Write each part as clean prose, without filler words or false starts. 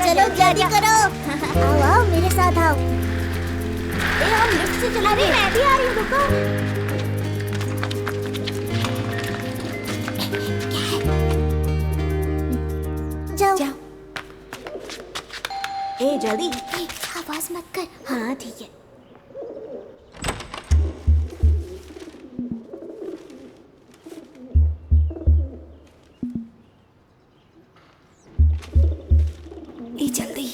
चलो जल्दी करो। आओ आओ मेरे साथ आओ। हम लिफ्ट से चला रहे। मैं भी आ रही हूँ, रुको। जाओ जाओ। जल्दी। आवाज मत कर। हाँ ठीक है। जल्दी।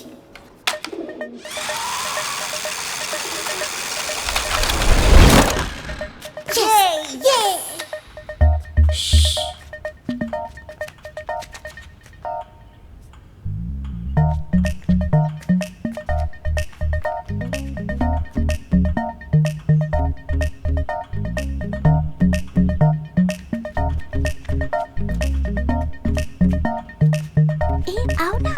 ये आओ ना।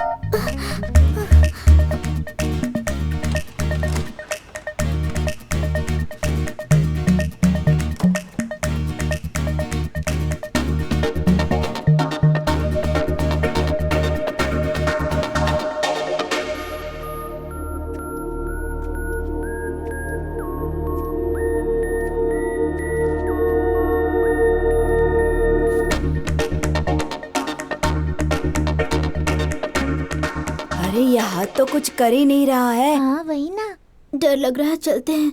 अरे यहाँ तो कुछ कर ही नहीं रहा है। हाँ वही ना, डर लग रहा है, चलते हैं।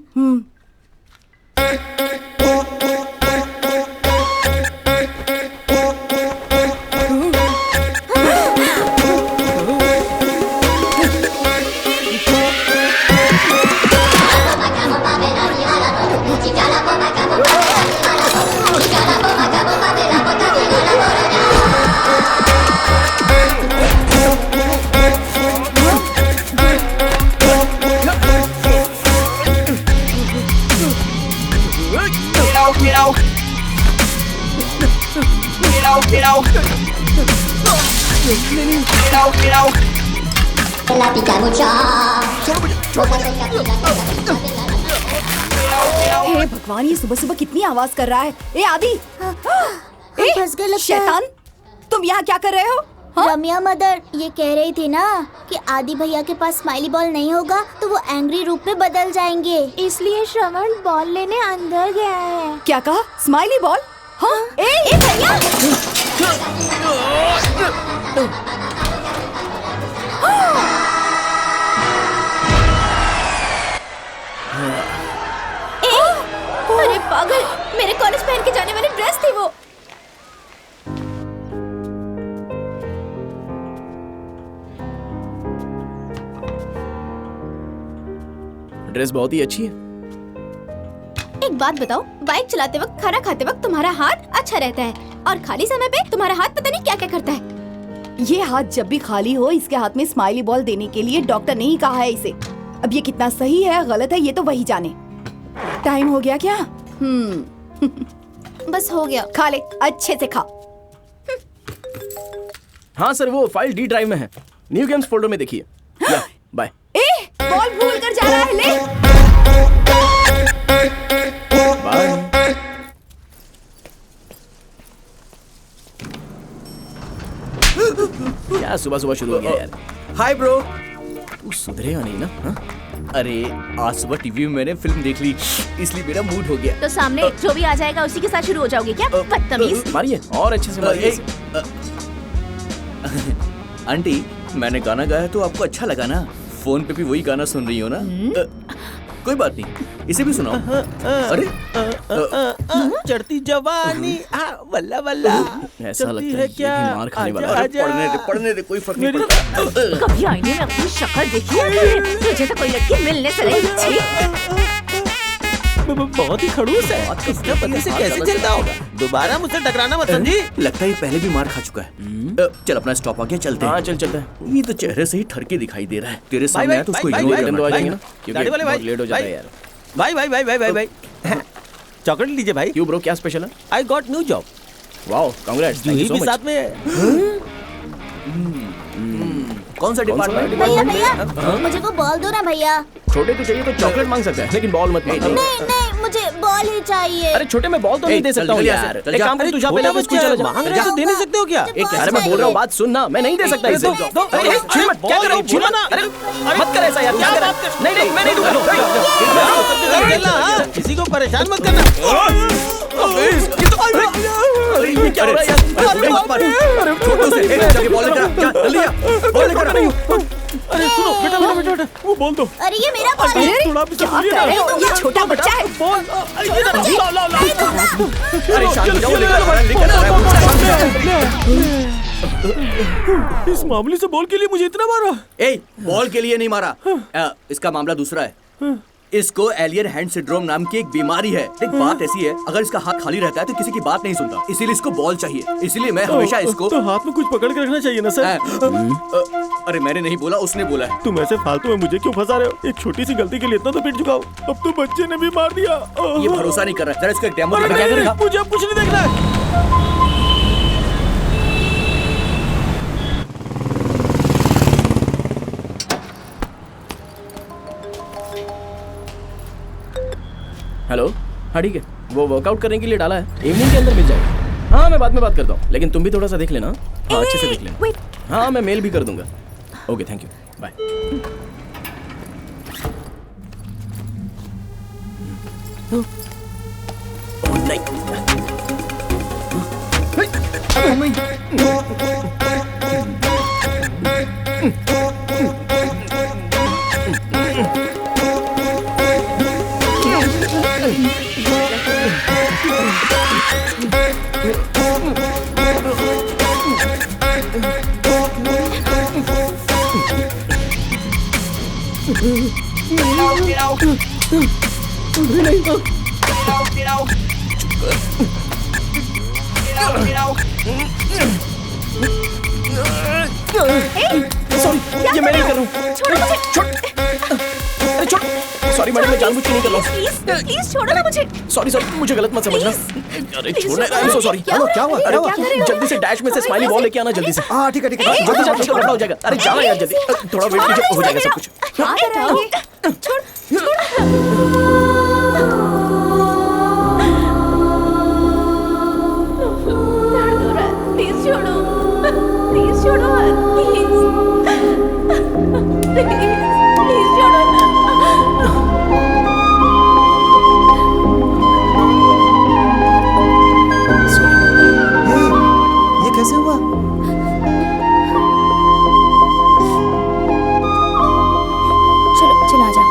हे भगवान, ये सुबह सुबह कितनी आवाज कर रहा है। ए आदि, ए फंस गए लगता है। शैतान, तुम यहाँ क्या कर रहे हो? हाँ? रम्या मदर ये कह रही थी ना कि आदि भैया के पास स्माइली बॉल नहीं होगा तो वो एंग्री रूप में बदल जाएंगे, इसलिए श्रवण बॉल लेने अंदर गया है। क्या कहा? Smiley ball? हाँ? ए भैया, अरे पागल, मेरे कॉलेज पहन के जाने वाली ड्रेस थी वो। ड्रेस बहुत ही अच्छी है। एक बात बताओ, बाइक चलाते वक्त, खाना खाते वक्त तुम्हारा हाथ अच्छा रहता है और खाली समय पे तुम्हारा हाथ पता नहीं क्या क्या करता है। ये हाथ जब भी खाली हो, इसके हाथ में स्माइली बॉल देने के लिए डॉक्टर ने ही कहा है इसे। अब ये कितना सही है गलत है ये तो वही जाने। टाइम हो गया क्या? बस हो गया। खा ले, अच्छे से खा। हाँ सर, वो फाइल डी ड्राइव में है, न्यू गेम्स फोल्डर में देखिए। बाय। ए, बॉल भूल कर जा रहा है, ले। बाय। क्या सुबह सुबह शुरू हो गया यार। Hi bro. तू सुधरेगा नहीं ना? हाँ? अरे आज सुबह टीवी में मैंने फिल्म देख ली, इसलिए मेरा मूड हो गया। तो सामने जो भी आ जाएगा उसी के साथ शुरू हो जाओगे क्या? बदतमीज। मारिए और अच्छे से मारिए। आंटी, मैंने गाना गाया तो आपको अच्छा लगा ना? फोन पे भी वही गाना सुन रही हो ना? कोई बात नहीं, इसे भी सुनाओ। अरे चढ़ती जवानी वल्ला वल्ला ऐसा लगता है क्या? ये भी मार खाने वाला है। अरे पढ़ने दे, कोई फर्क नहीं पड़ता। कभी आईने में अपनी शक्ल देखी है? तुझे तो कोई लड़की मिलने से नहीं। बहुत ही खड़ूस है, इसका पति से कैसे चलता होगा? दोबारा मुझसे टकराना मत समझी। लगता है ये पहले भी मार खा चुका है। चल अपना स्टॉप आ गया, चलते हैं। हाँ चल चलते हैं। ये तो चेहरे से ही ठरके दिखाई दे रहा है। तेरे सामने आया तो उसको भाई, इग्नोर भाई, करना दो आ भाई, जाएंगे ना, गाड़ी क्योंकि वाले बहुत भाई, लेट हो जाता है भाई। यार। भाई चॉकलेट लीजिए भाई। क्यों ब्रो, क्या स्पेशल है? I got new job. Wow, congrats, thank Juhi you so भी मच। साथ में है। कौन सा डिपार्टमेंट? भैया भैया, मुझे वो बॉल दो ना भैया। छोटे को चाहिए तो चॉकलेट मांग सकते हैं, लेकिन बॉल मत मांगो। नहीं, मुझे बॉल ही चाहिए। अरे छोटे में बॉल तो नहीं दे सकता हूँ यार। एक काम कर, तू जा पहले स्कूल चला जा। मांग रहे हो तो दे नहीं सकते हो क्या? अरे मैं बोल रहा हूँ, बात सुन ना, मैं नहीं दे सकता इसे। अरे छीन मत, क्या कर रहा हूँ? छीन मत, अरे मत कर ऐसा यार, क्या कर रहा है? नहीं, मैं नहीं दूंगा। किसी को परेशान मत करना। अरे ये क्या हो रहा है यार? अरे छोटू से जाके बॉल लेकर आ, जा जल्दी आ, बॉल लेकर आ। अरे सुनो बेटा, वो बोल दो। अरे ये मेरा बॉल है। थोड़ा भी क्या कर रहे हो? ये छोटा बच्चा है। बॉल अरे शांत हो जाओ, लेकर आ रहा है। इस मामले से बॉल के लिए मुझे इतना मारा। ए, बॉल के लिए नहीं मारा, इसका मामला दूसरा है। इसको एलियन हैंड सिंड्रोम नाम की एक बीमारी है। देख बात ऐसी है, अगर इसका हाथ खाली रहता है तो किसी की बात नहीं सुनता, इसीलिए इसको बॉल चाहिए। इसीलिए मैं हमेशा इसको तो हाथ में कुछ पकड़ के रखना चाहिए ना सर। अरे मैंने नहीं बोला, उसने बोला है। तुम ऐसे फालतू में मुझे क्यों फंसा रहे हो? एक छोटी सी गलती के लिए इतना तो पिट चुका हूँ, अब तो बच्चे ने भी मार दिया। ये भरोसा नहीं कर रहा है, जरा इसका डेमो अरे दिखा, क्या नहीं, करेगा? मुझे अब कुछ नहीं देखना है। हेलो, हाँ ठीक है, वो वर्कआउट करने के लिए डाला है, इवनिंग के अंदर मिल जाएगा। हाँ मैं बाद में बात करता हूँ, लेकिन तुम भी थोड़ा सा देख लेना। हाँ अच्छे से देख लेना। हाँ मैं मेल भी कर दूंगा। Okay thank you, bye. Sorry, ये मैं नहीं कर रहा हूँ। छोड़, अरे छोड़, सॉरी मैडम, मैं जानबूझ के नहीं कर रहा हूँ। प्लीज छोड़ो ना मुझे। सॉरी मुझे गलत मत समझना। अरे छोड़ना, I am so sorry. Hello, क्या हुआ? अरे जल्दी से डैश में से स्माइली बॉल लेके आना जल्दी से। हाँ ठीक है ठीक है। जल्दी से लफड़ा हो जाएगा। अरे जाना यार जल्दी, थोड़ा वेट कीजिए, हो जाएगा सब कुछ। क्या कर रहा है? प्लीज छोड़ो, प्लीज छोड़ो, प्लीज प्लीज छोड़ो ना। ये कैसे हुआ? चलो चलो आ जाओ।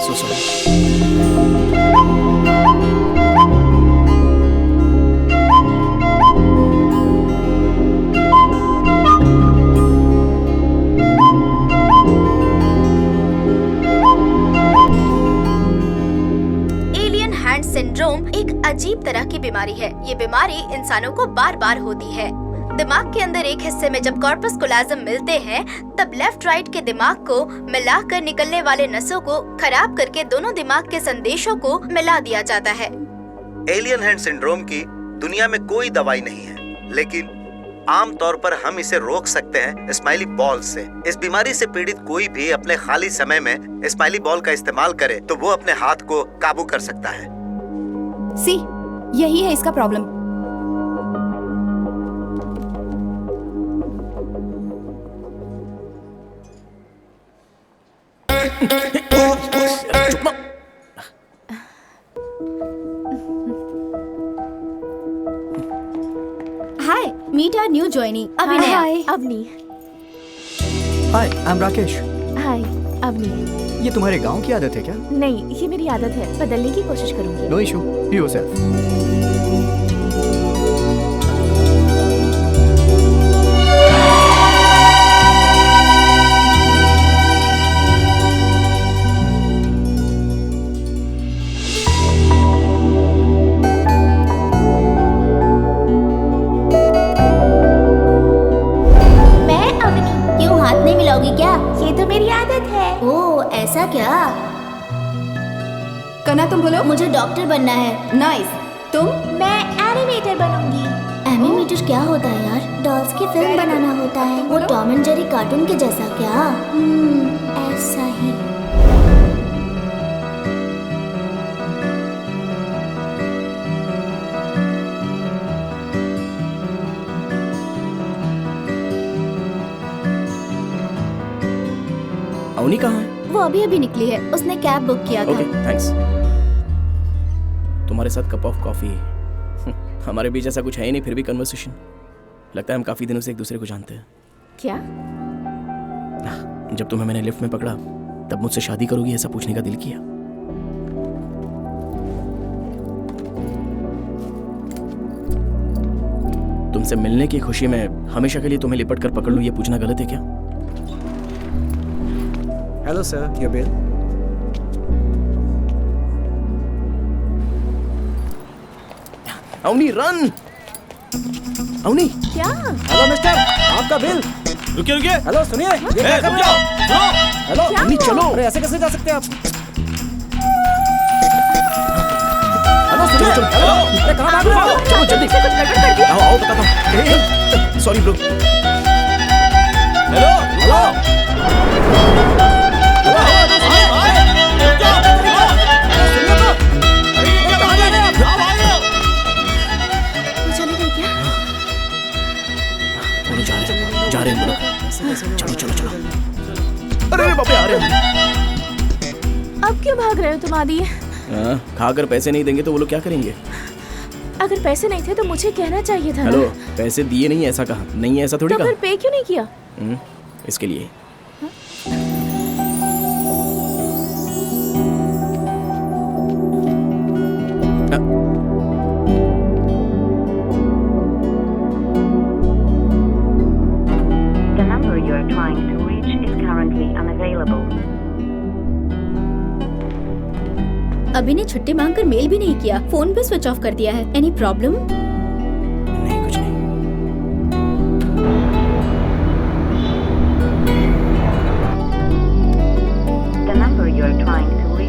So sorry. Alien hand syndrome एक अजीब तरह की बीमारी है। ये बीमारी इंसानों को बार बार होती है। दिमाग के अंदर एक हिस्से में जब कॉर्पस कोलाजम मिलते हैं, तब लेफ्ट राइट के दिमाग को मिलाकर निकलने वाले नसों को खराब करके दोनों दिमाग के संदेशों को मिला दिया जाता है। एलियन हैंड सिंड्रोम की दुनिया में कोई दवाई नहीं है, लेकिन आमतौर पर हम इसे रोक सकते हैं स्माइली बॉल से। इस बीमारी से पीड़ित कोई भी अपने खाली समय में स्माइली बॉल का इस्तेमाल करे तो वो अपने हाथ को काबू कर सकता है। सी, यही है इसका problem. Hi, meet our new joinee Abhinay. Hi. Avni. Hi, I am Rakesh. Hi Avni. ये तुम्हारे गांव की आदत है क्या? नहीं, ये मेरी आदत है, बदलने की कोशिश करूंगी। No issue, be yourself. क्या? ये तो मेरी आदत है। ओह, ऐसा क्या? कना, तुम बोलो। मुझे डॉक्टर बनना है। नाइस। तुम? मैं एनिमेटर बनूंगी। एनिमेटर क्या होता है यार? डॉल्स की फिल्म बनाना होता है। वो टॉम एंड जेरी कार्टून के जैसा क्या? ऐसा ही। अवनी कहाँ है? वो अभी अभी निकली है। उसने कैब बुक किया था। Okay, thanks. तुम्हारे साथ कप ऑफ कॉफी। हमारे बीच ऐसा कुछ है ही नहीं, फिर भी कन्वर्सेशन। लगता है हम काफी दिनों से एक दूसरे को जानते हैं। क्या? जब तुम्हें मैंने लिफ्ट में पकड़ा, तब मुझसे शादी करोगी ऐसा पूछने का दिल किया। तुमसे मिलने की खुशी में हमेशा के लिए तुम्हें लिपट कर पकड़ लूं, ये पूछना गलत है क्या? Hello sir, your bill. Avni run. Avni, क्या? हेलो मिस्टर, आपका बिल। रुकिए रुकिए। हेलो सुनिए, ये क्या कर रहे हो? हेलो अवनी चलो। अरे ऐसे कैसे जा सकते हैं आप? हेलो सुनिए, चलो हेलो, अरे कहाँ भाग रहे हो? चलो जल्दी। आओ आओ बताता हूँ। Sorry bro. हेलो हेलो जा रहे हैं हम लोग। चलो चलो चलो। अरे बाप रे, आ रहे हैं। अब क्यों भाग रहे हो तुम आदि? खाकर पैसे नहीं देंगे तो वो लोग क्या करेंगे? अगर पैसे नहीं थे तो मुझे कहना चाहिए था ना। हेलो, पैसे दिए नहीं ऐसा कहा? नहीं है ऐसा थोड़ी तो कहा। फिर पे क्यों नहीं किया? इसके लिए। The number you are trying to reach is currently unavailable. अभी ने छुट्टी मांगकर मेल भी नहीं किया, फोन भी स्विच ऑफ कर दिया है। Any problem? नहीं, कुछ नहीं। The number you are trying to reach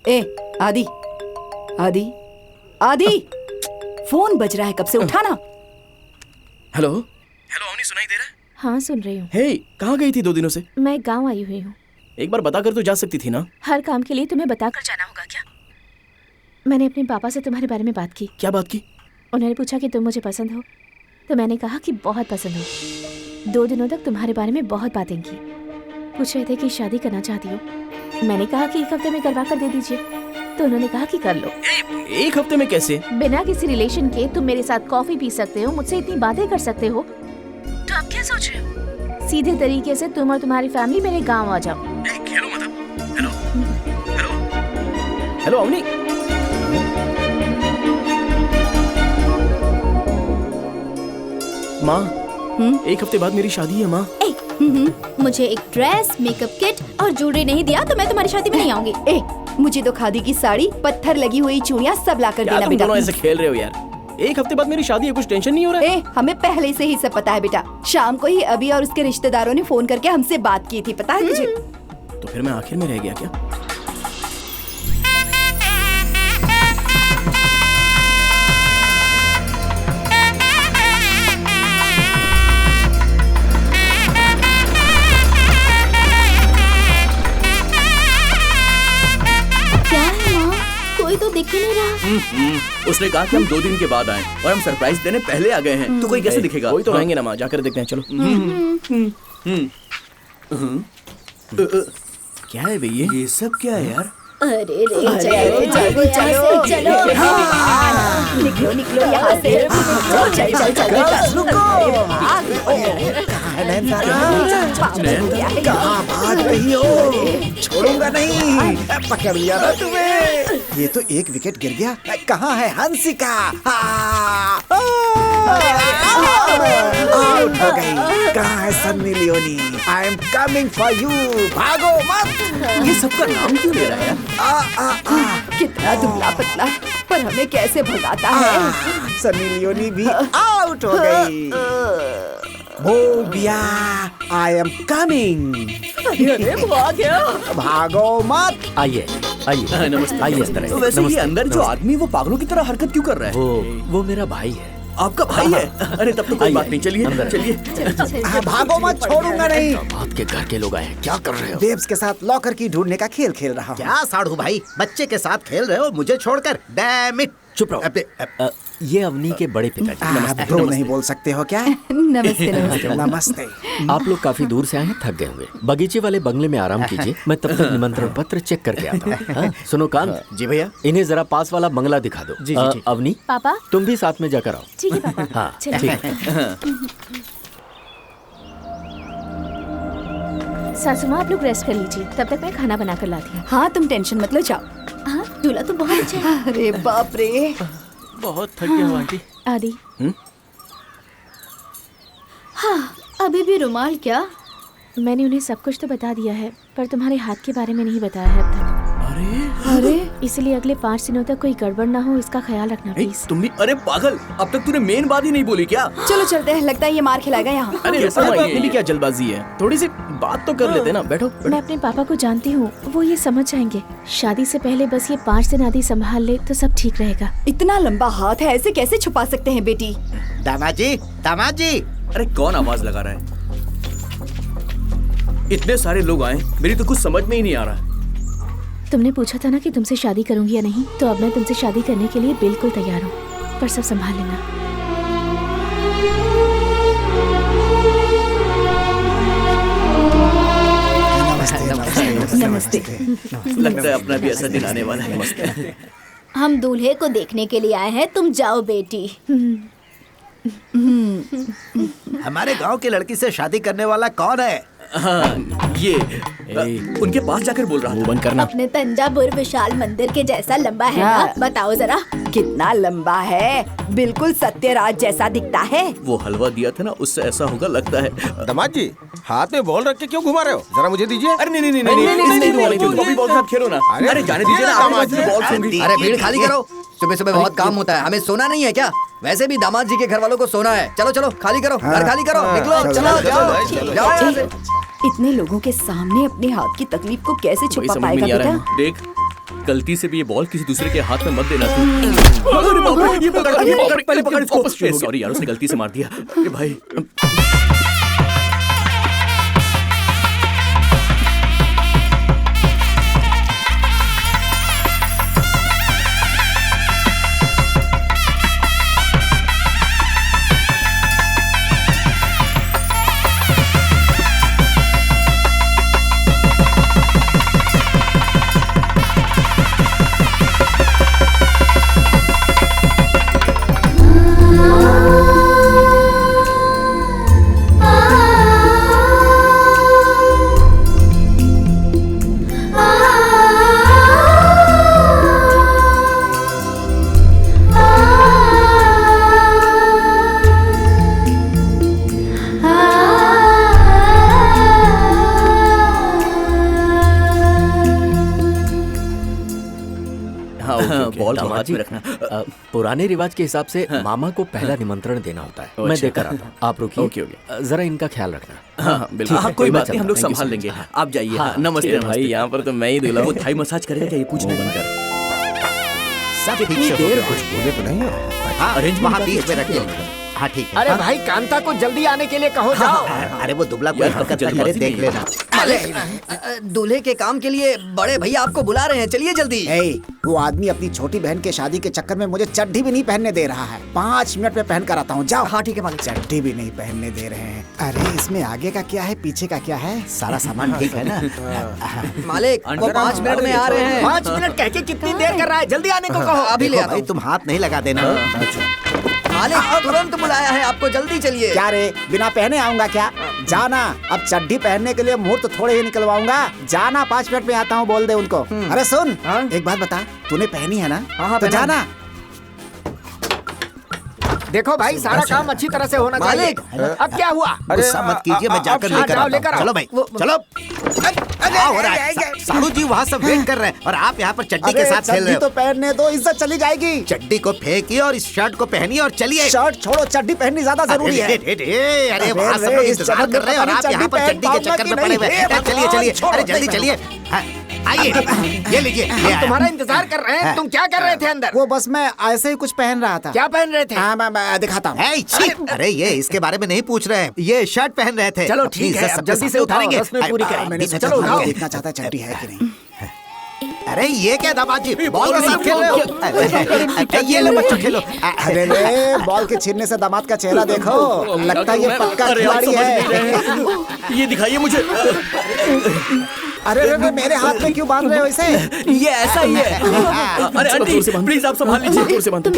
ए आदि, आदि, आदि, फोन बज रहा है, कब से उठाना। हेलो हेलो अवनी, सुनाई दे रहा है? हाँ सुन रही हूँ। हे, कहाँ गई थी 2 दिनों से? मैं गांव आई हुई हूँ। एक बार बता कर तो जा सकती थी ना। हर काम के लिए तुम्हें बताकर जाना होगा क्या? मैंने अपने पापा से तुम्हारे बारे में बात की। क्या बात की? उन्होंने पूछा कि तुम मुझे पसंद हो, तो मैंने कहा कि बहुत पसंद हो। 2 दिनों तक तुम्हारे बारे में बहुत बातें की। पूछ रहे थे कि शादी करना चाहती हो। मैंने कहा कि 1 हफ्ते में करवा कर दे दीजिए, तो उन्होंने कहा कि कर लो। 1 हफ्ते में कैसे? बिना किसी रिलेशन के तुम मेरे साथ कॉफी पी सकते हो, मुझसे इतनी बातें कर सकते हो, तो आप क्या सोच रहे हो? सीधे तरीके से तुम और तुम्हारी फैमिली मेरे गांव आ जाओ। खेलो मतलब। Hello hello hello Avni. माँ, 1 हफ्ते बाद मेरी शादी है माँ। मुझे एक ड्रेस, मेकअप किट और ज्वेलरी नहीं दिया तो मैं तुम्हारी शादी में नहीं आऊंगी। ए, मुझे तो खादी की साड़ी, पत्थर लगी हुई चूड़ियाँ सब ला कर क्या देना तुम बेटा। दोनों ऐसे खेल रहे हो यार? 1 हफ्ते बाद मेरी शादी है, कुछ टेंशन नहीं हो रहा है? ए, हमें पहले से ही सब पता है बेटा। शाम को ही अभी और उसके रिश्तेदारों ने फोन करके हमसे बात की थी, पता है तुझे? तो फिर मैं आखिर में रह गया क्या? क्या है माँ? कोई तो दिख ही नहीं रहा। उसने कहा कि हम 2 दिन के बाद आए और हम सरप्राइज देने पहले आ गए हैं, तो कोई कैसे दिखेगा? कोई तो रहेंगे ना माँ, जाकर देखते हैं चलो। क्या है भैया? ये सब क्या है यार? अरे रे, चलो चलो चलो, निकलो निकलो यहाँ से। चल चल चल कहाँ भाग रही हो? छोड़ूंगा नहीं, पकड़ लिया ना तुम्हें। ये तो 1 विकेट गिर गया। कहाँ है हंसिका? आउट हो गई। कहाँ है Sunny Leone? I am coming for you. भागो मत। ये सबका नाम क्यों ले रहा है? कितना दुबला पतला, पर हमें कैसे भगाता है। सन्नी लियोनी भी आउट हो गई। बोबिया, आई एम कमिंग। भागो मत। आइए आइए नमस्ते। आइए इस तरह। तो वैसे ये अंदर जो आदमी वो पागलों की तरह हरकत क्यों कर रहा है? वो मेरा भाई है। आपका भाई है? अरे तब तो कोई बात नहीं, चलिए चलिए। भागो मत, छोड़ूंगा नहीं। दामाद के घर के लोग आए हैं, क्या कर रहे हो? बेब्स के साथ लॉकर की ढूंढने का खेल खेल रहा हूँ। क्या साढ़ू भाई, बच्चे के साथ खेल रहे हो मुझे छोड़कर? Damn it. चुप रहो। ये अवनी के बड़े पिताजी। ब्रो नहीं बोल सकते हो क्या? नमस्ते नमस्ते। नमस्ते। आप लोग काफी दूर से आए हैं, थक गए होंगे। बगीचे वाले बंगले में आराम कीजिए, मैं तब तक निमंत्रण पत्र चेक करके आता हूँ। हाँ? सुनो कांत जी भैया। इन्हें जरा पास वाला बंगला दिखा दो। जी, जी। अवनी पापा तुम भी साथ में जाकर आओ। ठीक है पापा। हाँ चलो। ठीक है। सासू माँ आप लोग रेस्ट कर लीजिए, तब तक मैं खाना बना कर लाती हूँ। हाँ तुम टेंशन मत लो, जाओ। हाँ, दूल्हा तो बहुत अच्छा है। अरे बाप रे। बहुत थक गया हूँ आंटी। आदि हाँ, अभी भी रुमाल क्या? मैंने उन्हें सब कुछ तो बता दिया है, पर तुम्हारे हाथ के बारे में नहीं बताया है अब तक। अरे इसलिए अगले 5 दिनों तक कोई गड़बड़ ना हो, इसका ख्याल रखना प्लीज। तुम भी, अरे पागल, अब तक तूने मेन बात ही नहीं बोली क्या? चलो चलते हैं, लगता है ये मार खिलाएगा यहाँ। अरे रुको माँ, इतनी भी क्या जल्दबाजी है? थोड़ी सी बात तो कर लेते ना। बैठो मैं अपने पापा को जानती हूँ, वो ये समझ जाएंगे। शादी से पहले बस ये 5 दिन आदि संभाल ले तो सब ठीक रहेगा। इतना लंबा हाथ है, ऐसे कैसे छुपा सकते हैं बेटी? दामाद जी। अरे कौन आवाज लगा रहा है? इतने सारे लोग आए, मेरी तो कुछ समझ में ही नहीं आ रहा। तुमने पूछा था ना कि तुमसे शादी करूंगी या नहीं, तो अब मैं तुमसे शादी करने के लिए बिल्कुल तैयार हूँ, पर सब संभाल लेना। नमस्ते। लगता है अपना भी ऐसा दिन आने वाला है। नमस्ते। हम दूल्हे को देखने के लिए आए हैं, तुम जाओ बेटी। हमारे गांव की लड़की से शादी करने वाला कौन है? हाँ, ये उनके पास जाकर बोल रहा मुंह था। बंद करना। अपने तंजावुर विशाल मंदिर के जैसा लंबा है हाँ। ना? बताओ जरा। कितना लंबा है, बिल्कुल सत्यराज जैसा दिखता है। वो हलवा दिया था ना, उससे ऐसा होगा लगता है। दामाद जी, हाथ में बॉल रख के क्यों घुमा रहे हो? जरा मुझे दीजिए। अरे नहीं नहीं नहीं नहीं, तुम कभी बॉल साथ खेलो ना। अरे जाने दीजिए ना, आपकी बॉल होंगी। अरे भीड़ खाली करो, सुबह सुबह बहुत काम होता है, हमें सोना नहीं है क्या? वैसे भी दामाद जी के घर वालों को सोना है। चलो चलो खाली करो, घर खाली करो, निकलो, चलो जाओ जाओ यहाँ से। इतने लोगों के सामने अपने हाथ की तकलीफ को कैसे छुपा समझ में पाएगा नहीं आ रहा बेटा? देख, गलती से भी ये बॉल किसी दूसरे के हाथ में मत देना तू। अरे बाप रे, ये पकड़, पहले पकड़ इसको। सॉरी यार, उसने गलती से मार दिया। अरे भाई दामाद जी, पुराने रिवाज के हिसाब से मामा को पहला निमंत्रण देना होता है। मैं देकर आता हूँ, आप रुकिए, जरा इनका ख्याल रखना। हाँ बिल्कुल, कोई बात नहीं, हम लोग संभाल लेंगे। आप जाइए। नमस्ते भाई, यहाँ पर तो मैं ही दूल्हा हूँ। वो थाई मसाज करेगा क्या, ये पूछने बनकर सब ठीक से हो गया, कुछ बोले तो नहीं हो? हाँ, अरेंज वहाँ बीच में रखिए। हाँ ठीक है। अरे भाई, कांता को जल्दी आने के लिए कहो जाओ। अरे वो दुबला कोई हरकत ना करे, देख लेना। दूल्हे के काम के लिए बड़े भैया आपको बुला रहे हैं, चलिए जल्दी। वो आदमी अपनी छोटी बहन के शादी के चक्कर में मुझे चड्ढी भी नहीं पहनने दे रहा है। 5 मिनट में पहन कर आता हूँ, जाओ। हाँ ठीक है मालिक। चड्ढी भी नहीं पहनने दे रहे हैं। अरे इसमें आगे का क्या है, पीछे का क्या है? सारा सामान ठीक है ना? मालिक, वो 5 मिनट में आ रहे हैं। 5 मिनट कह के कितनी देर कर रहा है? जल्दी आने को कहो। अभी ले भाई, तुम हाथ नहीं लगा देना। मालिक तुरंत बुलाया है आपको, जल्दी चलिए। क्या रे, बिना पहने आऊंगा क्या? जाना, अब चड्ढी पहनने के लिए मुहूर्त थोड़े ही निकलवाऊंगा। जाना, 5 मिनट में आता हूँ, बोल दे उनको। अरे सुन, एक बात बता, तूने पहनी है ना? तो जाना। देखो भाई, सारा काम अच्छी तरह से होना चाहिए। अब क्या हुआ? गुस्सा मत कीजिए, मैं जाकर लेकर आता हूँ। चलो भाई, चलो। क्या हो रहा है? साहू जी वहाँ सब वेट कर रहे हैं और आप यहाँ पर चड्डी के साथ खेल रहे हो। तो पहनने दो, इज्जत चली जाएगी। चड्डी को फेंकिए और इस शर्ट को पहनिए और चलिए। शर्ट छोड़ो, चड्डी पहननी ज्यादा जरूरी है। अरे वहाँ सब लोग इंतजार कर रहे हैं और आप यहाँ पर चड्डी के चक्कर में पड़े हुए हैं। चलिए चलिए, अरे जल्दी चलिए, आइए, ये लीजिए। तुम्हारा इंतजार कर रहे हैं। तुम क्या कर रहे थे अंदर? वो बस मैं ऐसे ही कुछ पहन रहा था। क्या पहन रहे थे? हाँ, मैं दिखाता हूँ। अरे ये इसके बारे में नहीं पूछ रहे हैं, ये शर्ट पहन रहे थे। चलो ठीक है, जल्दी से उठाएंगे, रस्में पूरी करेंगे। चलो उठाओ। देखना चाहता है चड्डी है कि नहीं। अरे ये क्या दामाद जी, बॉल के साथ खेल रहे हो? ये लो बच्चों, खेलो। अरे रे, बॉल के छीनने से दामाद का चेहरा देखो, लगता है ये पक्का खिलाड़ी है। ये दिखाइए मुझे। अरे रे, मेरे हाथ में क्यों बांध रहे हो इसे? ये ऐसा ही है। अरे आंटी, प्लीज आप संभाल लीजिए। जोर से बांधो।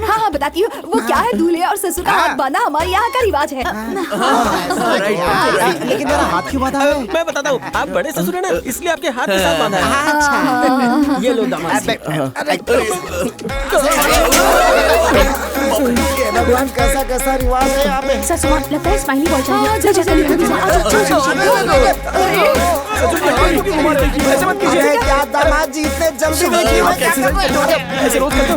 हाँ, बताती हूँ। वो क्या है, दूल्हे और ससुर का हाथ बांधना हमारे यहाँ का रिवाज है। लेकिन मेरा हाथ क्यों बांधा है? मैं बताता हूँ, आप बड़े ससुर हैं ना, इसलिए आपके हाथ के साथ बांधा है। अच्छा, ये लो दामाद। भगवान, कैसा कैसा रिवाज है यहाँ पे। ससुर, लगता है स्माइली बॉल चाहिए। क्या दामाद जी, इतने जल्दी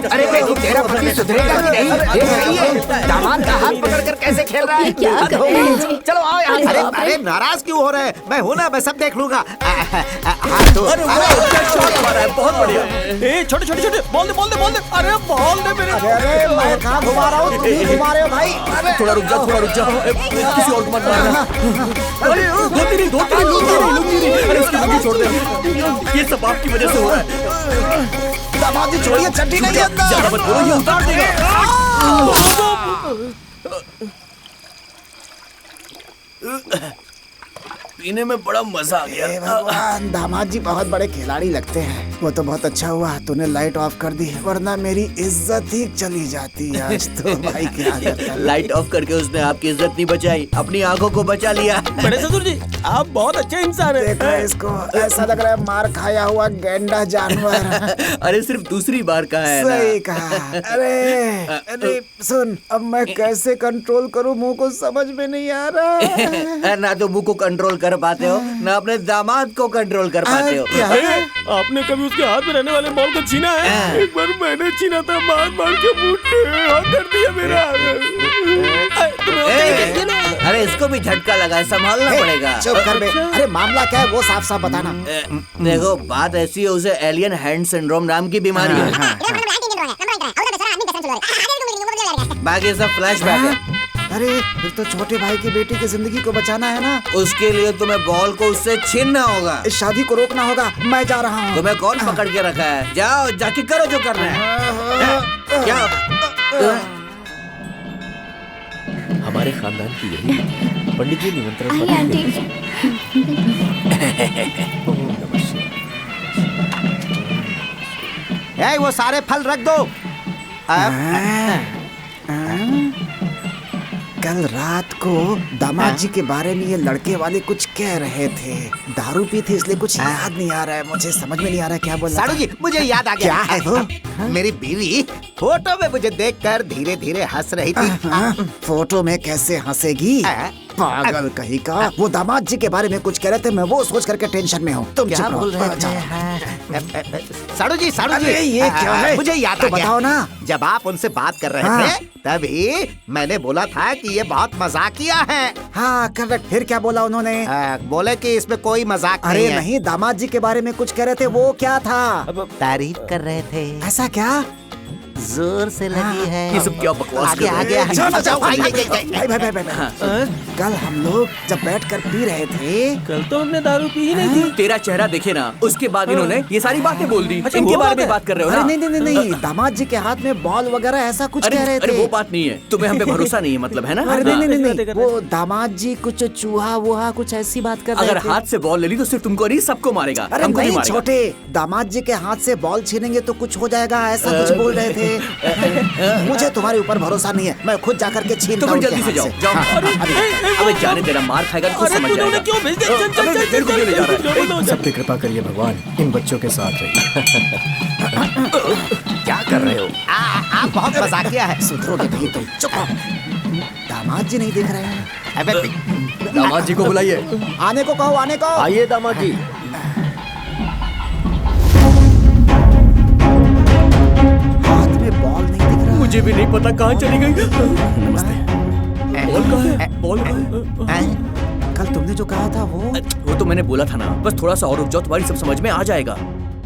अरे बेटी, तेरा पति सुधरेगा कि नहीं? देख रही है दामाद का हाथ पकड़कर कैसे खेल रहा है। क्या कर रहे हैं जी? चलो आओ यहाँ। अरे अरे नाराज क्यों हो रहे हैं? मैं हूँ ना, मैं सब देख लूंगा। बहुत बढ़िया। छोटे छोटे छोटे बॉल दे, बॉल दे, बॉल दे। अरे बॉल दे मेरे। अरे मैं कहाँ घुमा रहा हूँ, तुम ही घुमा रहे हो भाई। थोड़ा रुक जा, थोड़ा रुक जा। किसी और को मत मारना। अरे धोती नहीं, धोती नहीं। अरे उसकी लुंगी छोड़ दे, ये सब आपकी वजह से हो रहा है। दामाद जी छोड़िए, चड्डी नहीं अंदर। ज्यादा मत बोलो, ये उतार देगा। पीने में बड़ा मजा आ गया। भगवान, दामाद जी बहुत बड़े खिलाड़ी लगते हैं। वो तो बहुत अच्छा हुआ तूने लाइट ऑफ कर दी, वरना मेरी इज्जत ही चली जाती आज तो। भाई क्या करता। लाइट ऑफ करके उसने आपकी इज्जत नहीं बचाई, अपनी आंखों को बचा लिया। बड़े ससुर जी, आप बहुत अच्छे इंसान हैं। देखो इसको, ऐसा लग रहा है मार खाया हुआ गेंडा जानवर। अरे सिर्फ दूसरी बार कहा है ना। सही कहा। अरे सुन, अब मैं कैसे कंट्रोल करूं, मुंह को समझ में नहीं आ रहा। ना तो मुंह को कंट्रोल कर, कर पाते हो न अपने दामाद को कंट्रोल कर पाते हो। आपने कभी उसके हाथ में रहने वाले बॉल को छीना है? एक बार मैंने छीना था, मार मार के मुट्ठी कर दिया मेरा। अरे इसको भी झटका लगा है, संभालना पड़ेगा। चुप कर बे। अरे मामला क्या है वो साफ साफ बताना। देखो बात ऐसी है, उसे एलियन हैंड सिंड्रोम नाम की बीमारी है। बाकी सब फ्लैशबैक है। अरे फिर तो छोटे भाई की बेटी की जिंदगी को बचाना है ना। उसके लिए तुम्हें बॉल को उससे छीनना होगा। इस शादी को रोकना होगा। मैं जा रहा हूँ। तुम्हें कौन पकड़ के रखा है? जाओ जाके करो जो करना है। क्या हमारे खानदान की यही पंडित जी निमंत्रण आइए आंटी। वो सारे फल रख दो। कल रात को दामाद जी के बारे में ये लड़के वाले कुछ कह रहे थे। दारू पी थी इसलिए कुछ याद नहीं आ रहा है, मुझे समझ में नहीं आ रहा है क्या बोल रहा साड़ू जी मुझे याद आ गया। क्या है वो? मेरी बीवी फोटो में मुझे देखकर धीरे धीरे हंस रही थी। फोटो में कैसे हंसेगी? पागल कहीं का। वो दामाद जी के बारे में कुछ कह रहे थे, मैं वो सोच करके टेंशन में हूँ। तुम क्या बोल रहे थे? साड़ू जी ये क्या है? मुझे याद तो बताओ ना। जब आप उनसे बात कर रहे थे तभी मैंने बोला था कि ये बहुत मजाकिया है। हाँ करेक्ट। फिर क्या बोला उन्होंने? बोले कि इसमें कोई मजाक अरे नहीं नहीं, दामाद जी के बारे में कुछ कह रहे थे, वो क्या था? तारीफ कर रहे थे। ऐसा क्या? जोर से लगी है। ये सब क्या बकवास आगे आगे कल हम लोग जब बैठकर पी रहे थे, कल तो हमने दारू पी ही नहीं थी। तेरा चेहरा देखे ना, उसके बाद इन्होंने ये सारी बातें बोल दी। इनके बारे में बात कर रहे हो ना? अरे नहीं, दामाद जी के हाथ में बॉल वगैरह ऐसा कुछ कह रहे थे। अरे वो बात नहीं है, तुम्हें हम पे भरोसा नहीं है मतलब, है ना? अरे नहीं, वो दामाद जी कुछ चूहा वूहा कुछ ऐसी बात कर रहे थे। अगर हाथ से बॉल ले ली तो सिर्फ तुमको नहीं सबको मारेगा। अरे नहीं छोटे, दामाद जी के हाथ से बॉल छीनेंगे तो कुछ हो जाएगा, ऐसा कुछ बोल रहे थे। मुझे तुम्हारे ऊपर भरोसा नहीं है, मैं खुद जाकर के छीनता हूँ। जल्दी से जाओ। अबे जाने तेरा मार खाएगा तो समझ जाएगा। क्यों भेज दिया? मेरे को क्यों ले जा रहा है? सब पे कृपा करिए भगवान, इन बच्चों के साथ रहिए। क्या कर रहे हो? आप बहुत मजाकिया है। सुधरोगे नहीं तुम। चुप रहो। दामाद जी नहीं देख रहे हैं। दामाद जी को बुलाइए। आने को कहो, आने को। आइए दामाद जी। हाथ में बॉल नहीं दिख रहा। मुझे भी नहीं पता कहाँ चली गई। नमस्ते। बॉल कहाँ है? बॉल कहाँ है? कल तुमने जो कहा था वो तो मैंने बोला था ना, बस थोड़ा सा और रुक जाओ, तुम्हारी सब समझ में आ जाएगा।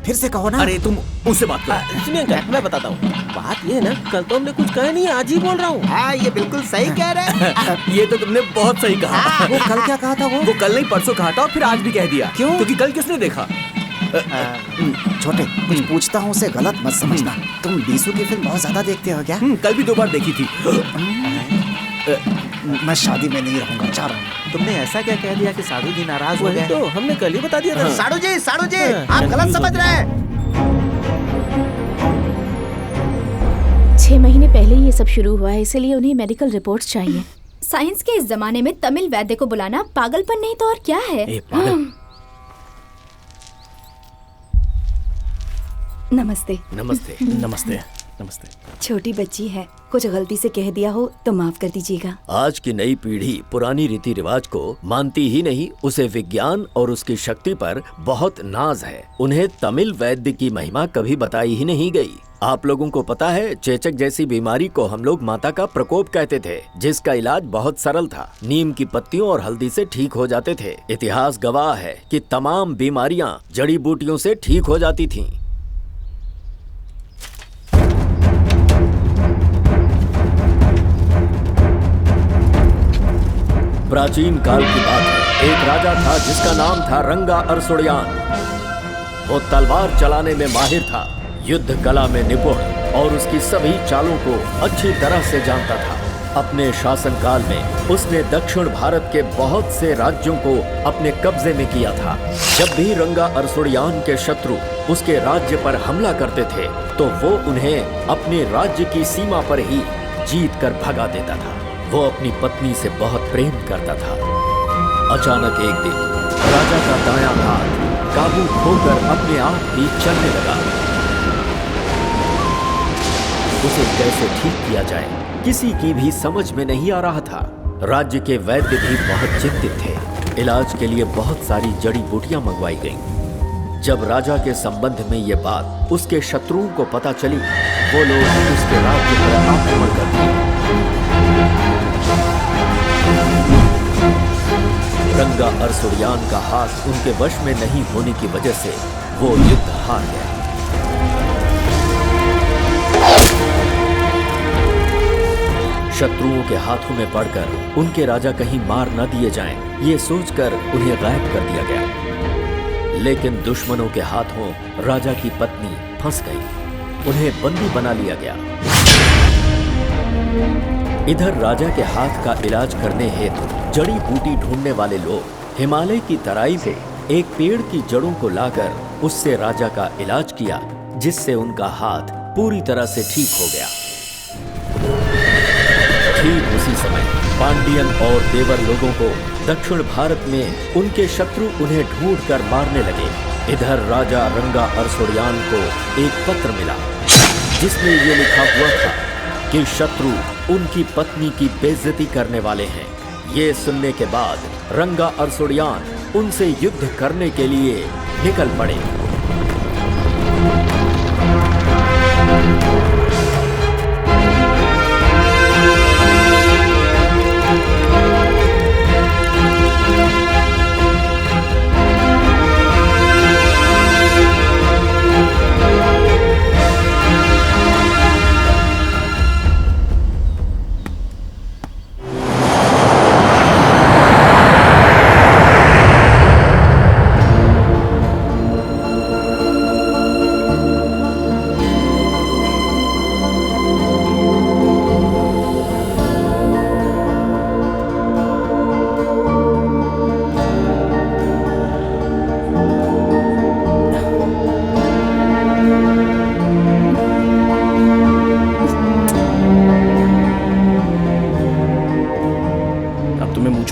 फिर से कहो ना। अरे तुम उससे बात करो। सुनिए अंकल, मैं बताता हूँ। बात ये है ना, कल तो हमने कुछ कहा नहीं, आज ही बोल रहा हूँ। हाँ ये बिल्कुल सही कह रहे हैं। ये तो तुमने बहुत सही कहा। वो कल क्या कहा था? वो कल नहीं परसों कहा था और फिर आज भी कह दिया। क्यों? क्योंकि कल किसने देखा? छोटे कुछ पूछता हूँ, उसे गलत मत समझना। तुम बीसू की फिल्म बहुत ज्यादा देखते हो क्या? कल भी 2 बार देखी थी। मैं शादी में नहीं रहूंगा, जा रहा हूँ। तुमने ऐसा क्या कह दिया कि साड़ू जी नाराज हो गए? तो हमने कल ही बता दिया था। साड़ू जी आप गलत समझ रहे हैं। 6 महीने पहले ही ये सब शुरू हुआ है, इसलिए उन्हें मेडिकल रिपोर्ट्स चाहिए। साइंस के इस जमाने में तमिल वैद्य को बुलाना पागलपन नहीं तो और क्या है? नमस्ते। नमस्ते। नमस्ते। नमस्ते। छोटी बच्ची है, कुछ गलती से कह दिया हो तो माफ कर दीजिएगा। आज की नई पीढ़ी पुरानी रीति रिवाज को मानती ही नहीं, उसे विज्ञान और उसकी शक्ति पर बहुत नाज है। उन्हें तमिल वैद्य की महिमा कभी बताई ही नहीं गई। आप लोगों को पता है, चेचक जैसी बीमारी को हम लोग माता का प्रकोप कहते थे, जिसका इलाज बहुत सरल था। नीम की पत्तियों और हल्दी से ठीक हो जाते थे। इतिहास गवाह है कि तमाम बीमारियां जड़ी बूटियों से ठीक हो जाती थीं। प्राचीन काल की बात है, एक राजा था जिसका नाम था रंगा अरसुड़यान। वो तलवार चलाने में माहिर था, युद्ध कला में निपुण और उसकी सभी चालों को अच्छी तरह से जानता था। अपने शासनकाल में उसने दक्षिण भारत के बहुत से राज्यों को अपने कब्जे में किया था। जब भी रंगा अरसुड़यान के शत्रु उसके राज्य पर हमला करते थे तो वो उन्हें अपने राज्य की सीमा पर ही जीत कर भगा देता था। वो अपनी पत्नी से बहुत प्रेम करता था। अचानक एक दिन राजा का दायां हाथ काबू खोकर अपने आप ही चलने लगा। उसे कैसे ठीक किया जाए किसी की भी समझ में नहीं आ रहा था। राज्य के वैद्य भी बहुत चिंतित थे। इलाज के लिए बहुत सारी जड़ी बूटियां मंगवाई गईं। जब राजा के संबंध में ये बात उसके शत्रुओं को पता चली, वो लोग उसके राज्य पर आक्रमण कर दिए। रंगा अर्सुड़ियान का हाथ उनके वश में नहीं होने की वजह से वो युद्ध हार गया। शत्रुओं के हाथों में पड़कर उनके राजा कहीं मार न दिए जाएं, ये सोचकर उन्हें गायब कर दिया गया। लेकिन दुश्मनों के हाथों राजा की पत्नी फंस गई, उन्हें बंदी बना लिया गया। इधर राजा के हाथ का इलाज करने हेतु जड़ी बूटी ढूंढने वाले लोग हिमालय की तराई से एक पेड़ की जड़ों को लाकर उससे राजा का इलाज किया, जिससे उनका हाथ पूरी तरह से ठीक हो गया। ठीक उसी समय पांडियन और देवर लोगों को दक्षिण भारत में उनके शत्रु उन्हें ढूंढकर मारने लगे। इधर राजा रंगा अर्सुड़ियान को एक पत्र मिला, जिसमें ये लिखा हुआ था कि शत्रु उनकी पत्नी की बेइज्जती करने वाले हैं। ये सुनने के बाद रंगा अर्सुड़ियान उनसे युद्ध करने के लिए निकल पड़े।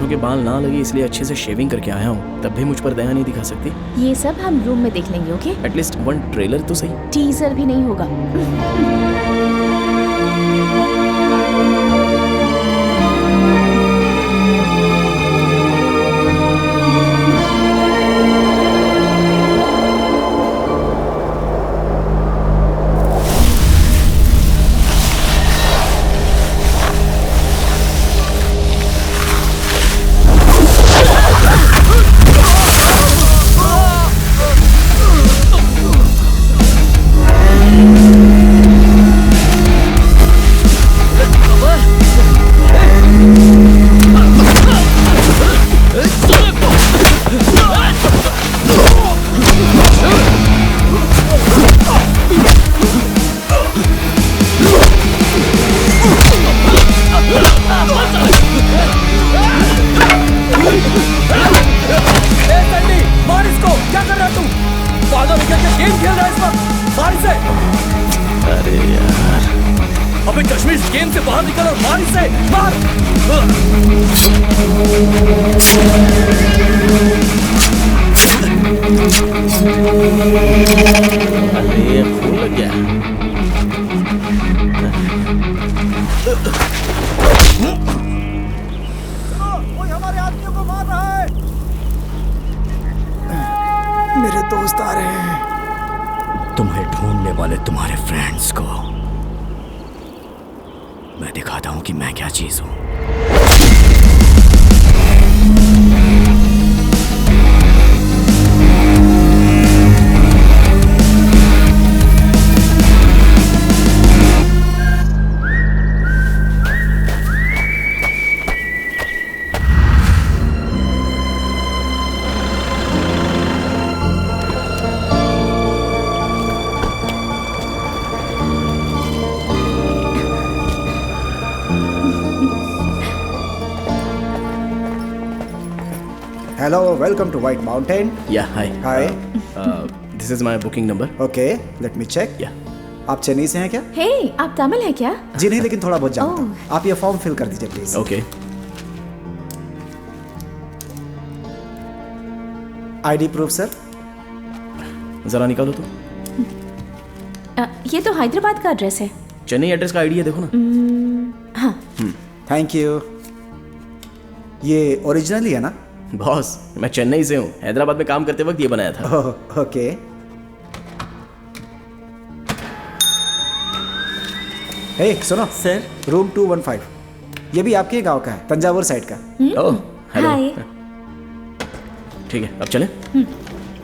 के बाल ना लगे इसलिए अच्छे से शेविंग करके आया हूँ, तब भी मुझ पर दया नहीं दिखा सकती। ये सब हम रूम में देख लेंगे, ओके? एटलीस्ट वन ट्रेलर तो सही। टीजर भी नहीं होगा। मेरे दोस्त आ रहे हैं। तुम्हें ढूंढने वाले तुम्हारे फ्रेंड्स को मैं दिखाता हूं कि मैं क्या चीज हूं। Hello, welcome to White Mountain. Yeah, hi. Hi. This is my booking number. Okay, let me check. Yeah. आप चेन्नई से हैं क्या? Hey, आप तमिल हैं क्या? जी नहीं, लेकिन थोड़ा बहुत जानता हूँ। आप ये फॉर्म फिल कर दीजिए please. Okay. ID proof sir. जरा निकालो तो। ये तो हैदराबाद का एड्रेस है। चेन्नई एड्रेस का आईडी है, देखो ना। हाँ। Thank you. ये ओरिजिनल ही है ना? बॉस, मैं चेन्नई से हूँ। हैदराबाद में काम करते वक्त ये बनाया था। ओके। हे सुनो सर, रूम 215 ये भी आपके गांव का है, तंजावुर साइड का। Oh hello. हाय। ठीक है, अब चले।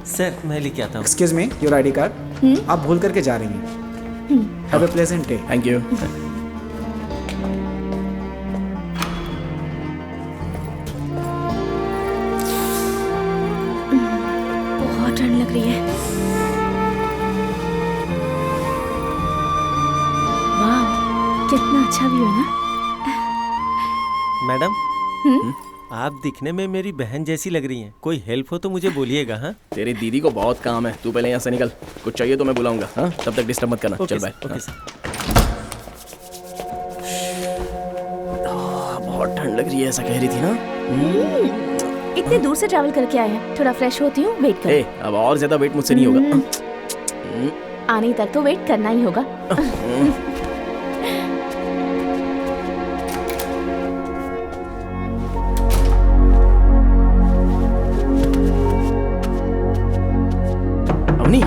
सर मैं लेके आता हूँ। Excuse me, your ID card. आप भूल करके जा रही हैं। Have a pleasant day. Thank you. बहुत ठंड लग रही है। वाह, कितना अच्छा व्यू है ना। मैडम, आप दिखने में मेरी बहन जैसी लग रही हैं। कोई हेल्प हो तो मुझे बोलिएगा। हाँ, तेरी दीदी को बहुत काम है, तू पहले यहाँ से निकल। कुछ चाहिए तो मैं बुलाऊंगा। हाँ, तब तक डिस्टर्ब मत करना। चल बाय। Okay sir. बहुत ठंड लग रही है, ऐसा कह रही थी ना। इतने दूर से ट्रैवल करके आए हैं, थोड़ा फ्रेश होती हूँ, वेट करो। अब और ज्यादा वेट मुझसे नहीं होगा। आने तक तो वेट करना ही होगा। अवनी,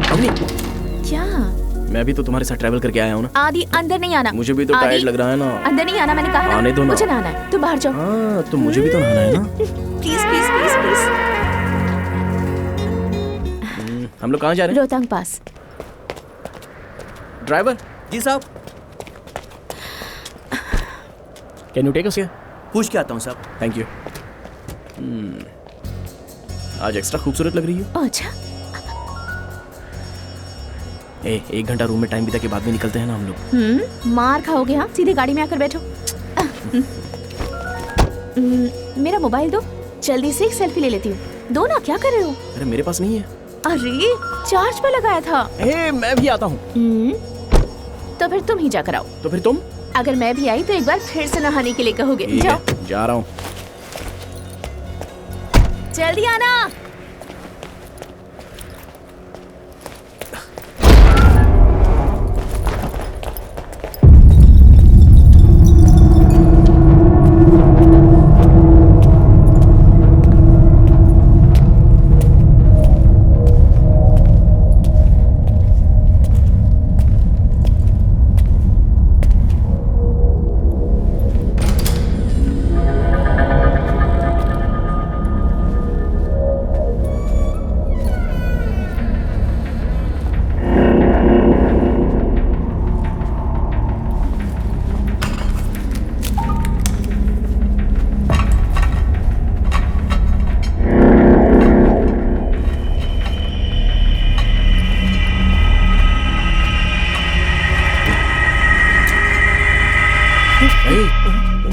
अवनी, क्या? मैं भी तो तुम्हारे साथ ट्रैवल करके आया हूँ ना। आदि अंदर नहीं आना। मुझे भी तो आदि, टायर्ड लग रहा है ना। अंदर नहीं आना, मैंने कहा ना। आने दो ना। मुझे नहाना है, तुम बाहर जाओ। हाँ, तो मुझे भी तो नहाना है ना। Please please please please. हम लोग कहाँ जा रहे हैं? रोहतांग पास। ड्राइवर जी साहब। Can you take us here? पूछ के आता हूँ साहब। Thank you. आज एक्स्ट्रा खूबसूरत लग रही है। अच्छा। 1 घंटा रूम में टाइम बिता के बाद में निकलते हैं ना हम लोग। मार खाओगे। हाँ, सीधे गाड़ी में आकर बैठो। मेरा मोबाइल दो, जल्दी से एक सेल्फी ले लेती हूँ। दो ना, क्या कर रहे हो? अरे मेरे पास नहीं है। अरे चार्ज पे लगाया था। मैं भी आता हूँ। तो फिर तुम ही जाकर आओ। तो फिर तुम? अगर मैं भी आई तो एक बार फिर से नहाने के लिए कहोगे। जाओ। जा रहा हूँ। जल्दी आना।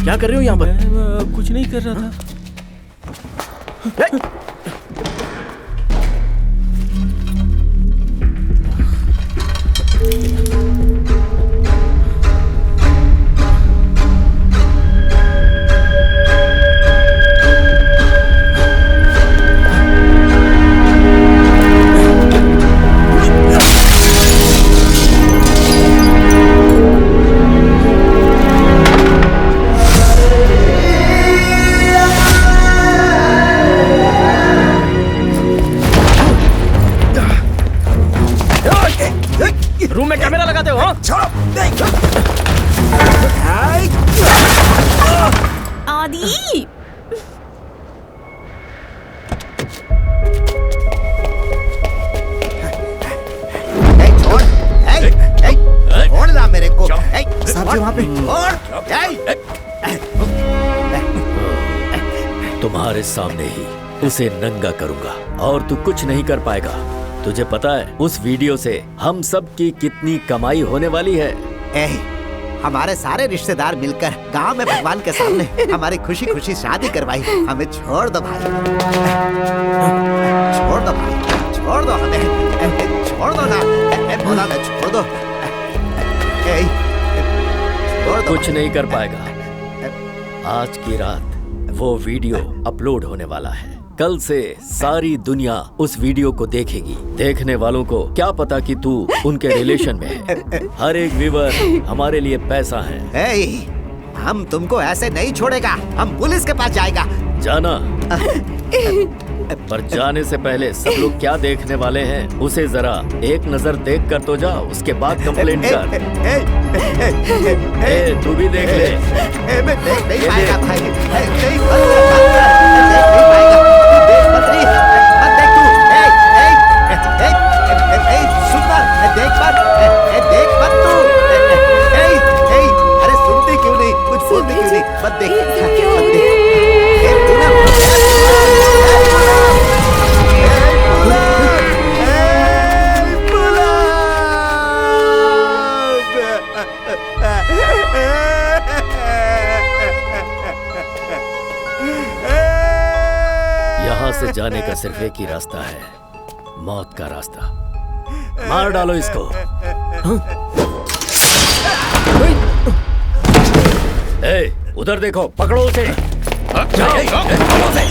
क्या कर रहे हो यहाँ पर? मैं कुछ नहीं कर रहा था। रूम में कैमरा लगाते हो? आदि, छोड़ ना मेरे को। साहब जी वहाँ पे। तुम्हारे सामने ही उसे नंगा करूंगा और तू कुछ नहीं कर पाएगा। तुझे पता है उस वीडियो से हम सब की कितनी कमाई होने वाली है? हमारे सारे रिश्तेदार मिलकर गांव में भगवान के सामने हमारी खुशी खुशी शादी करवाई। हमें छोड़ दो भाई, छोड़ दो भाई, छोड़ दो हमें, छोड़ दो ना, बोला ना छोड़ दो, छोड़ दो। कुछ नहीं कर पाएगा। आज की रात वो वीडियो अपलोड होने वाला है। कल से सारी दुनिया उस वीडियो को देखेगी। देखने वालों को क्या पता कि तू उनके रिलेशन में है। हर एक व्यूअर हमारे लिए पैसा है। हम तुमको ऐसे नहीं छोड़ेगा। हम पुलिस के पास जाएगा। जाना। पर जाने से पहले सब लोग क्या देखने वाले हैं उसे जरा एक नजर देख कर तो जा, उसके बाद कंप्लेंट कर। तू भी देख ले। मैं देख नहीं पाएगा भाई, नहीं अरे सुनती क्यों नहीं, कुछ बोलती क्यों नहीं, मत देख। यहाँ से जाने का सिर्फ एक ही रास्ता है, मौत का रास्ता। मार डालो इसको। उधर देखो, पकड़ो उसे। पकड़ो उसे।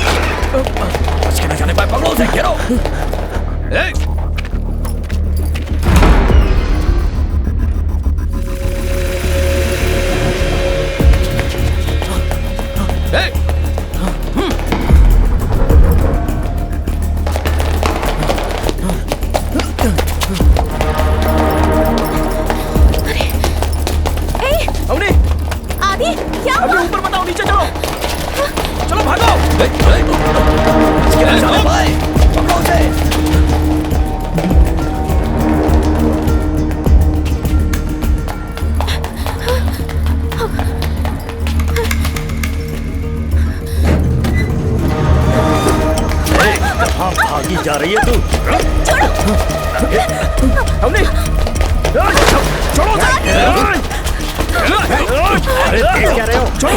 बच के न जाने पाए, पकड़ो उसे, घेरो। जा रही है तू? हमने छोड़ो अरे देख क्या रहे हो? छोड़ो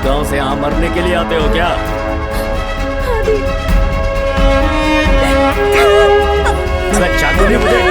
गांव से यहाँ मरने के लिए आते हो क्या? अरे चाकू नहीं मुझे।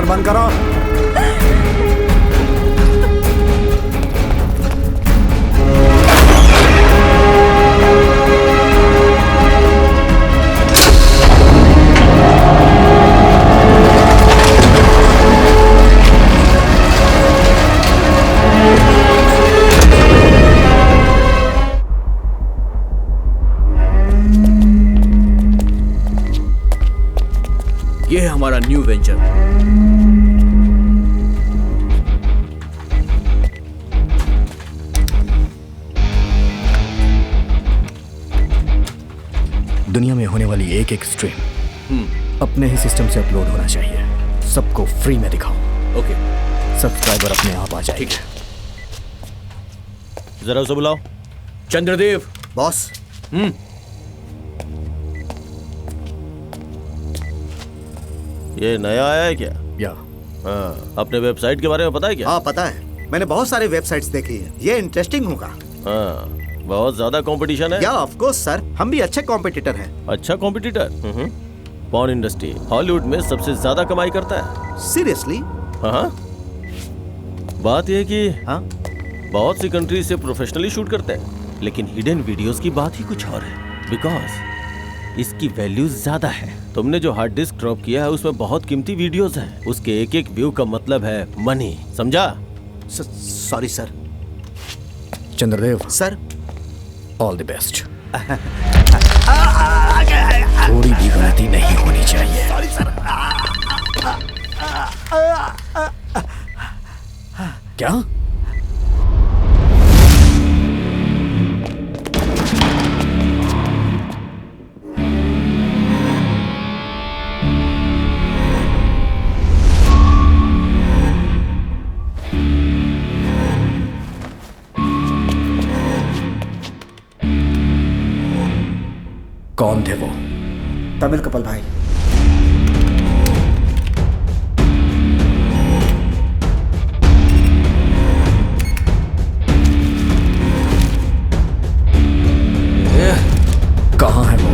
बंद करो। ये है हमारा न्यू वेंचर। दुनिया में होने वाली एक एक स्ट्रीम अपने ही सिस्टम से अपलोड होना चाहिए। सबको फ्री में दिखाओ। ओके। सब्सक्राइबर अपने आप आ जाएंगे। ठीक है। जरा उसे बुलाओ। चंद्रदेव। बॉस। ये नया आया है क्या? या हाँ, अपने वेबसाइट के बारे में पता है क्या? हाँ पता है, मैंने बहुत सारे वेबसाइट्स देखी है। ये इंटरेस्टिंग होगा। हाँ, बहुत ज्यादा कंपटीशन है। या ऑफ कोर्स सर, हम भी अच्छे कॉम्पिटिटर हैं। अच्छा कॉम्पिटिटर? पॉर्न इंडस्ट्री हॉलीवुड में सबसे ज्यादा कमाई करता है। सीरियसली? हाँ। बात यह है कि हाँ, बहुत सी कंट्री से प्रोफेशनली शूट करते हैं, लेकिन हिडन वीडियोस की बात ही कुछ और है। बिकॉज इसकी वैल्यू ज्यादा है। तुमने जो हार्ड डिस्क ड्रॉप किया है उसमें बहुत कीमती वीडियोस हैं। उसके एक एक व्यू का मतलब है मनी, समझा? Sorry sir. Chandradev sir, all the best. थोड़ी भी गलती नहीं होनी चाहिए। Sorry sir. क्या? कौन थे वो? तमिल कपल भाई। कहाँ है वो?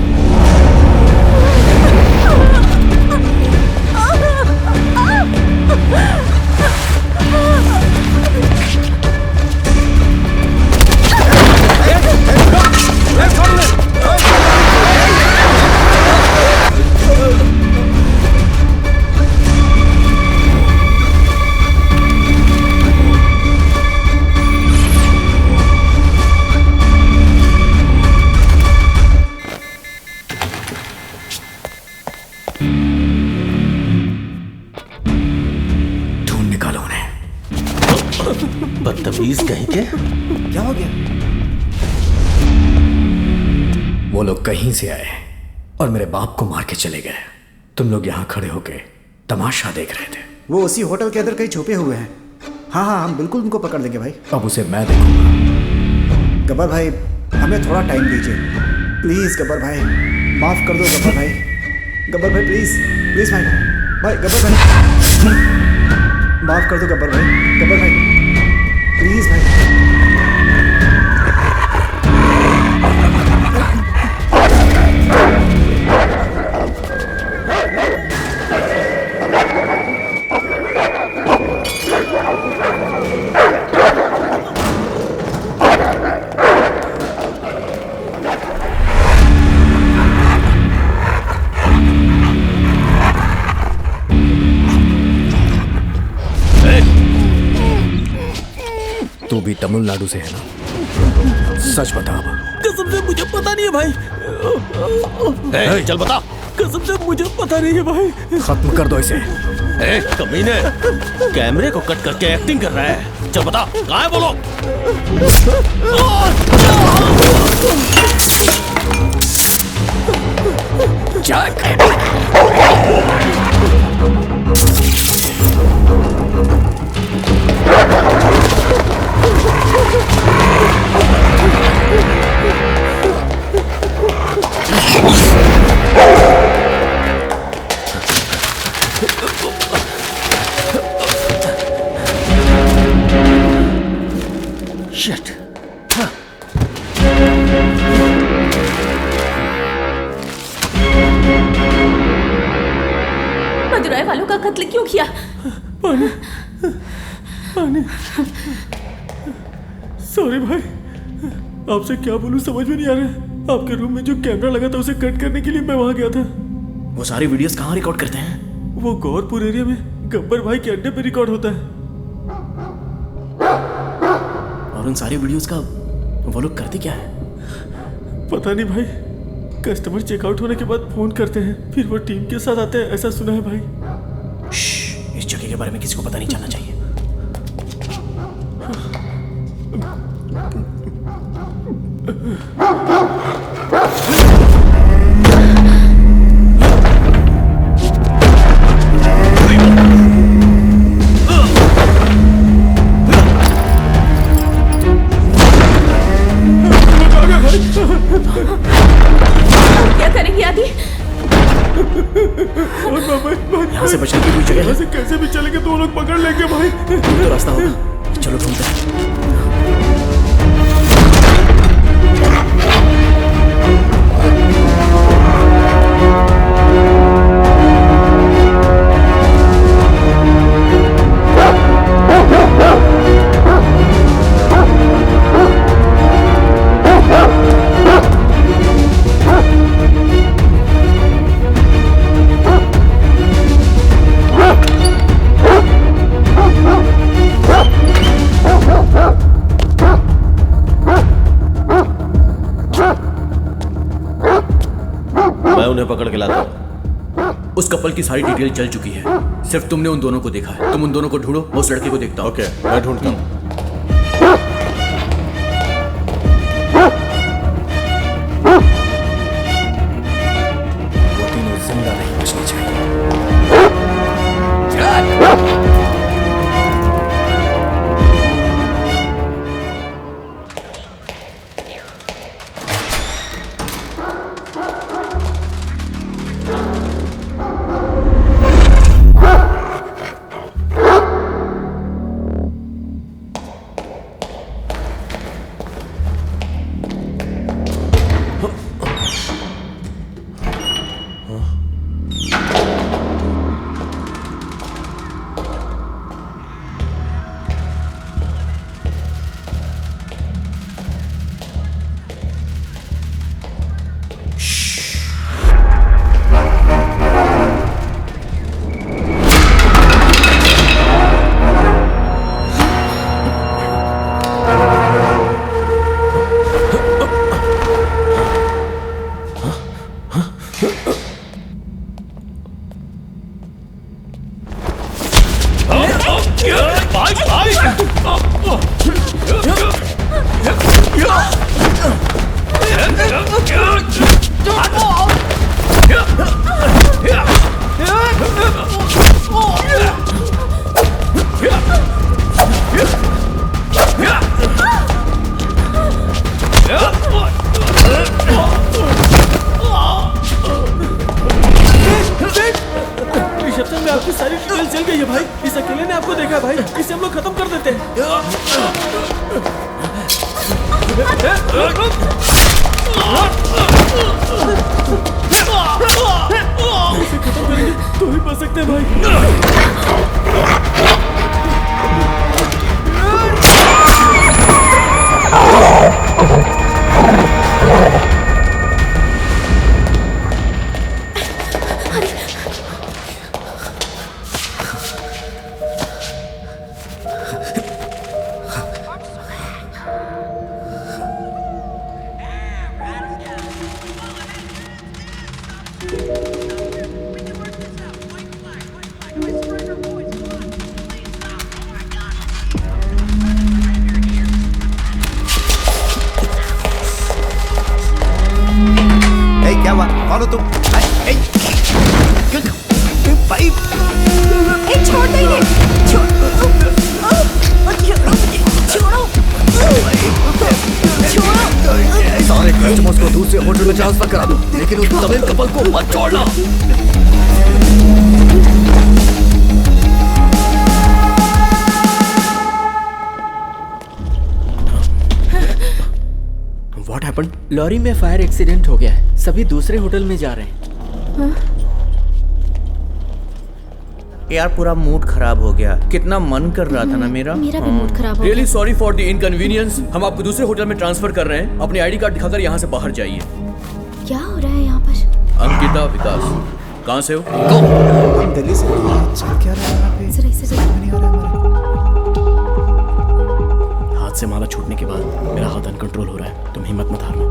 बदतमीज कहीं के। क्या हो गया? वो लोग कहीं से आए और मेरे बाप को मार के चले गए। तुम लोग यहाँ खड़े होके तमाशा देख रहे थे। वो उसी होटल के अंदर कहीं छुपे हुए हैं। हाँ हाँ, हम बिल्कुल उनको पकड़ लेंगे भाई। अब उसे मैं देखूंगा। गब्बर भाई, हमें थोड़ा टाइम दीजिए प्लीज। गब्बर भाई माफ कर दो। गब्बर भाई, गब्बर भाई प्लीज प्लीज भाई। भाई गब्बर भाई माफ कर दो। गब्बर भाई, गब्बर भाई प्लीज भाई। तू भी तमिलनाडु से है ना? सच बता। कसम से मुझे पता नहीं है भाई। चल बता। कसम से मुझे पता नहीं है भाई। खत्म कर दो इसे। कमीने, कैमरे को कट करके एक्टिंग कर रहा है। चल बता, कहाँ है बोलो। Shit. मदुराई वालों का कत्ल क्यों किया? पानी, पानी। सॉरी भाई, आपसे क्या बोलूं समझ में नहीं आ रहा। आपके रूम में जो कैमरा लगा था उसे कट करने के लिए मैं वहां गया था। वो सारी वीडियोस कहाँ रिकॉर्ड करते हैं? वो गौरपुर एरिया में गब्बर भाई के अड्डे पे रिकॉर्ड होता है। और उन सारी वीडियोस का वो लोग करते क्या है? पता नहीं भाई, कस्टमर चेकआउट होने के बाद फोन करते हैं, फिर वो टीम के साथ आते हैं, ऐसा सुना है भाई। इस जगह के बारे में किसी को पता नहीं चलना चाहिए। यहाँ से बचने की कोई जगह है? कैसे भी चलेंगे तो वो लोग पकड़ लेंगे भाई। तो रास्ता होगा, चलो ढूंढते हैं। उन्हें पकड़ के लाता हूं। उस कपल की सारी डिटेल चल चुकी है, सिर्फ तुमने उन दोनों को देखा है। तुम उन दोनों को ढूंढो, मैं उस लड़के को देखता हूं। ओके, मैं ढूंढता हूं। वो तीनों जिंदा नहीं बचने चाहिए। रिसेप्शन में आपकी सारी डिटेल चल गई है भाई। इस अकेले ने आपको देखा है भाई, इसे हम लोग खत्म कर देते हैं। इसे खत्म करेंगे तो ही बच सकते हैं भाई। क्या हुआ? कौन हो तुम? भाई छोड़ दे इन्हें। सारे कस्टमर्स को दूसरे होटल में ट्रांसफर करा दो, लेकिन उस तमिल कपल को मत छोड़ना। What happened? लॉरी में फायर एक्सीडेंट हो गया है, सभी दूसरे होटल में जा रहे हैं। यार पूरा मूड खराब हो गया। कितना मन कर रहा था ना मेरा भी मूड खराब हो गया। Really sorry for the inconvenience. हम आपको दूसरे होटल में ट्रांसफर कर रहे हैं। अपनी आईडी कार्ड दिखाकर यहाँ से बाहर जाइए। क्या हो रहा है यहाँ पर? अंकिता, विकास, कहाँ से हो? हम दिल्ली से। चल क्या रहा है यहाँ पे? जरा इसे नहीं आ रहा हमारा। हाथ से माला छूटने के बाद मेरा हाथ अनकंट्रोल हो रहा है। तुम हिम्मत मत हारना।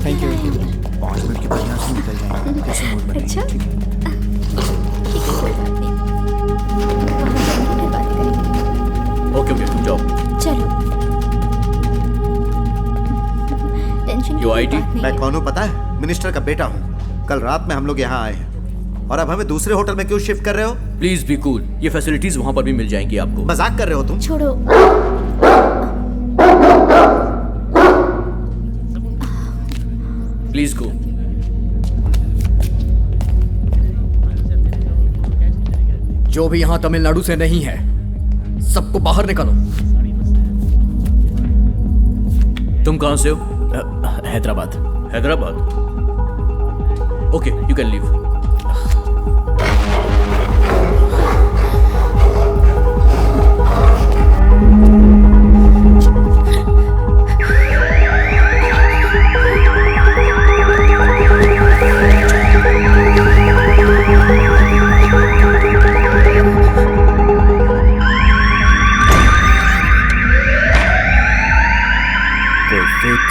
Thank you. 5 मिनट की बढ़िया से निकल जाएंगे। तुम्हें पता है, मिनिस्टर का बेटा हूँ। कल रात में हम लोग यहाँ आए हैं और अब हमें दूसरे होटल में क्यों शिफ्ट कर रहे हो? प्लीज बी कूल, ये फैसिलिटीज वहाँ पर भी मिल जाएंगी आपको। मजाक कर रहे हो तुम? छोड़ो। Please go. जो भी यहाँ तमिलनाडु से नहीं है, सबको बाहर निकालो। तुम कहाँ से हो? Hyderabad. Hyderabad? Okay, you can leave.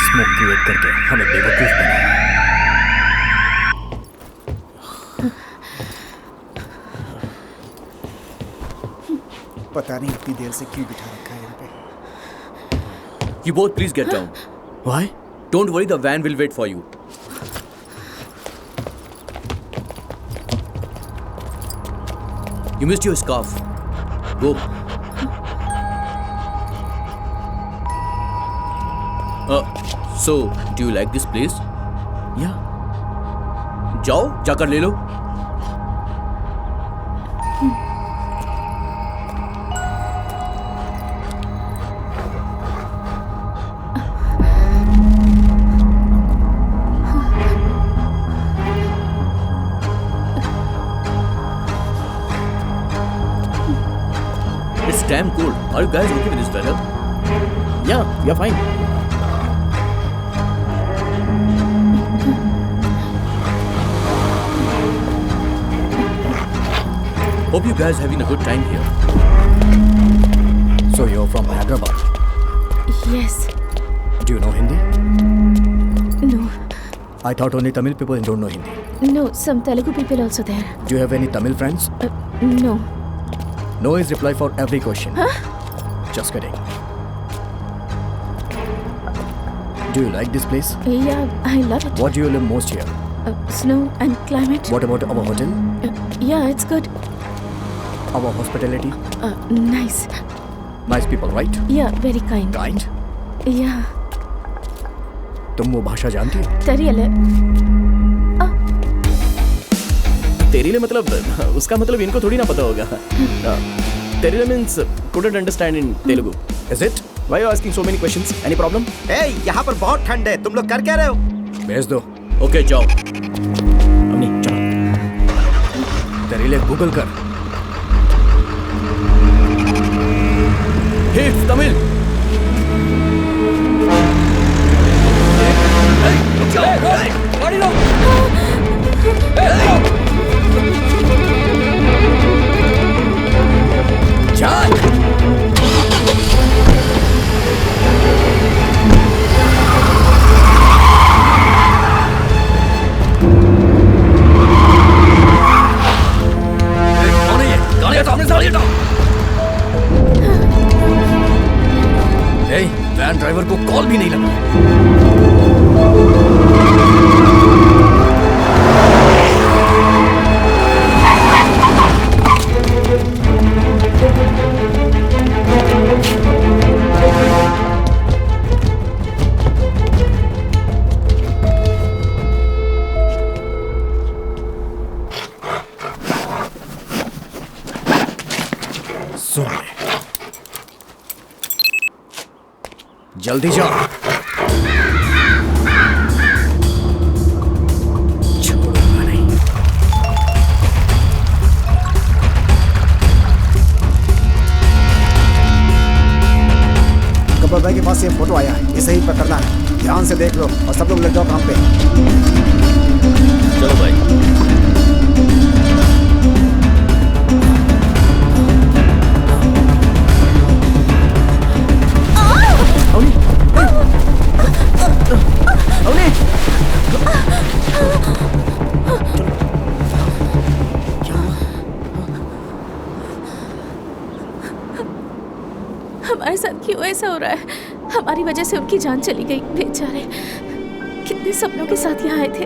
Smoke create करके हमें बेवकूफ बनाया। पता नहीं इतनी देर से क्यों बिठा रखा है यहाँ पे। You both please get down. Why? Don't worry, the van will wait for you. You missed your scarf. Go. So, do you like this place? Yeah. जाओ, जाकर ले लो। It's damn cold. Are you guys okay with this weather? Yeah, you're fine. Hope you guys having a good time here. So you're from Hyderabad. Yes. Do you know Hindi? No. I thought only Tamil people don't know Hindi. No, some Telugu people also there. Do you have any Tamil friends? No. No is reply for every question. Huh? Just kidding. Do you like this place? Yeah, I love it. What do you love most here? Snow and climate. What about our hotel? Yeah, it's good. Our hospitality? Nice. Nice people, right? Yeah, very kind. Kind? Yeah. तुम वो भाषा जानती हो? तेरियले. तेरियले मतलब उसका मतलब इनको थोड़ी ना पता होगा। तेरियले means couldn't understand in Telugu. Is it? Why are you asking so many questions? Any problem? Hey, यहाँ पर बहुत ठंड है। तुम लोग कर क्या रहे हो? भेज दो। Okay, जाओ। अम्मी, चलो। तेरियले गूगल कर। Hey, Tamil. वैन ड्राइवर को कॉल भी नहीं लगा। जल्दी जाओ। छोड़ूंगा नहीं। गब्बर भाई के पास ये फोटो आया है, इसे ही पकड़ना है। ध्यान से देख लो और सब लोग लग जाओ काम पे। चलो भाई। हमारे साथ क्यों ऐसा हो रहा है? हमारी वजह से उनकी जान चली गई। बेचारे, कितने अपने सपनों के साथ यहाँ आए थे।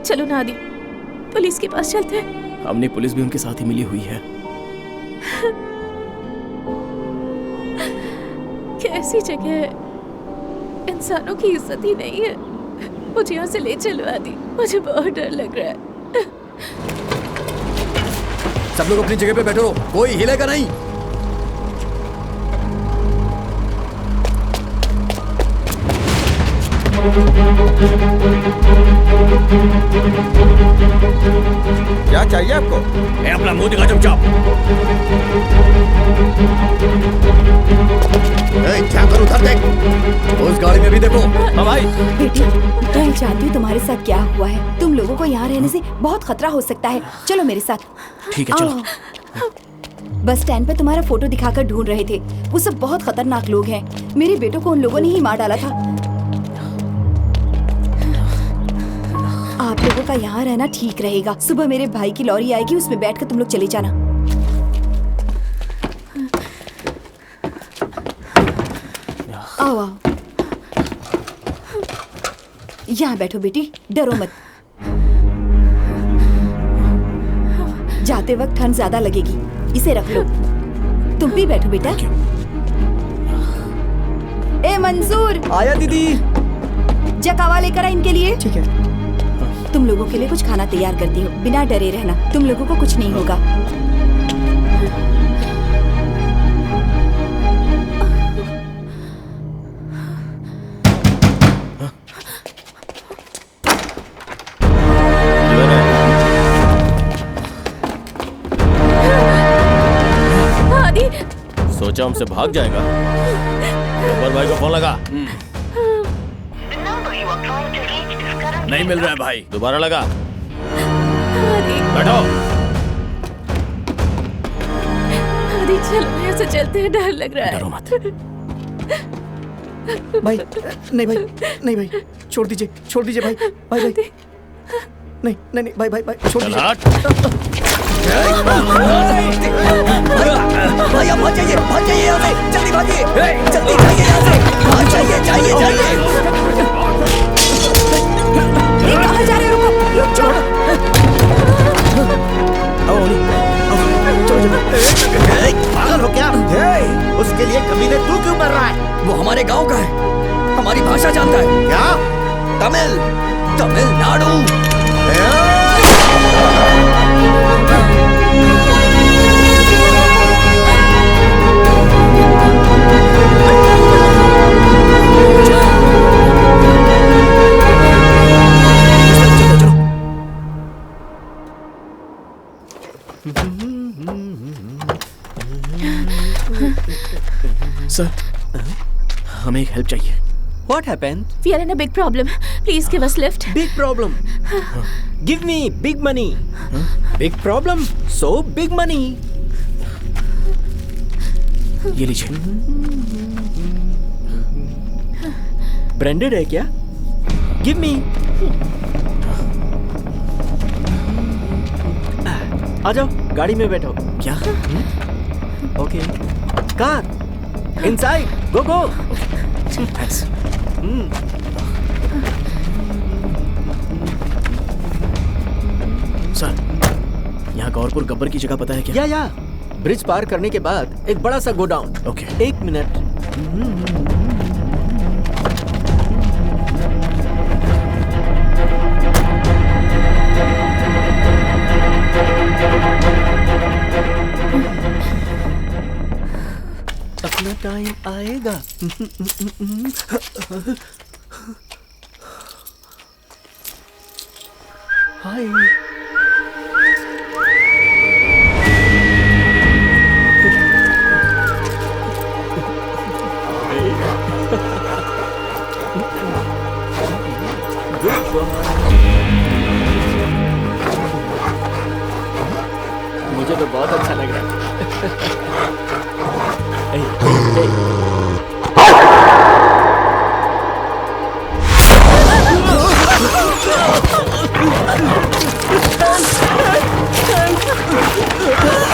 चलो ना आदि, पुलिस के पास चलते हैं। हमने पुलिस भी उनके साथ ही मिली हुई है। कैसी जगह है, इंसानों की इज्जत ही नहीं है। मुझे यहाँ से ले चलो आदि, मुझे बहुत डर लग रहा है। सब लोग अपनी जगह पे बैठो, कोई हिलेगा नहीं। क्या चाहिए आपको? अपना मुंह दिखा चुपचाप। क्या करूं? उधर देख, उस गाड़ी में भी देखो। हाँ भाई। बेटी, मैं जानती हूँ तुम्हारे साथ क्या हुआ है। तुम लोगों को यहाँ रहने से बहुत खतरा हो सकता है। चलो मेरे साथ। ठीक है, चलो। आओ। बस स्टैंड पे तुम्हारा फोटो दिखाकर ढूंढ रहे थे। वो सब बहुत खतरनाक लोग हैं। मेरे बेटों को उन लोगों ने ही मार डाला था। आप लोगों का यहाँ रहना ठीक रहेगा। सुबह मेरे भाई की लॉरी आएगी, उसमें बैठकर तुम लोग चले जाना। आओ आओ, यहाँ बैठो बेटी, डरो मत। जाते वक्त ठंड ज्यादा लगेगी, इसे रख लो। तुम भी बैठो बेटा। ए मंसूर, आया दीदी। जकावा लेकर आ इनके लिए। ठीक है। तुम लोगों के लिए कुछ खाना तैयार करती हूँ, बिना डरे रहना। तुम लोगों को कुछ नहीं होगा। सोचा हमसे भाग जाएगा। गब्बर भाई को फोन लगा। नहीं मिल रहा है भाई। दोबारा लगा। बैठो। आदि चलो यहाँ से चलते हैं, डर लग रहा है। डरो मत। भाई नहीं भाई, नहीं भाई, छोड़ दीजिए, छोड़ दीजिए भाई, भाई भाई, नहीं नहीं नहीं भाई भाई भाई, छोड़ दीजिए। भाई आप भाग जाइए, भाग जाइए यहाँ से, जल्दी भागिए, जल्दी जाइए यहाँ से, भाग जाइए, जाइए जाइए। कहाँ जा रहे हो? रुक, छोड़ो। पागल हो क्या? उसके लिए कमीने तू क्यों मर रहा है? वो हमारे गांव का है, हमारी भाषा जानता है। क्या? तमिल, तमिलनाडु। सर, हमें एक हेल्प चाहिए। What happened? We are in a big problem. Please give us lift. Big problem. Give me big money. Big problem. So big money. ये लीजिए। ब्रांडेड है क्या? Give me. आ जाओ, गाड़ी में बैठो। क्या? Okay. Car. Inside. Go go. Thanks. Sir, यहाँ गौरपुर गब्बर की जगह पता है क्या? या ब्रिज पार करने के बाद एक बड़ा सा गोडाउन। ओके। 1 मिनट। अपना टाइम आएगा। हाय। मुझे तो बहुत अच्छा लग रहा है।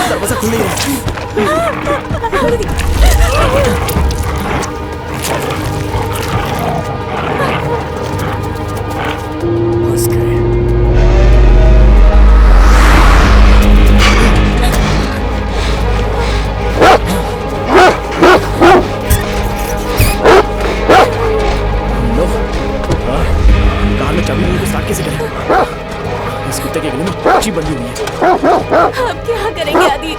दरवाजा खुल नहीं रहा। इस कुत्ते के गले में जीभ बंधी हुई है। अब क्या करेंगे आदि?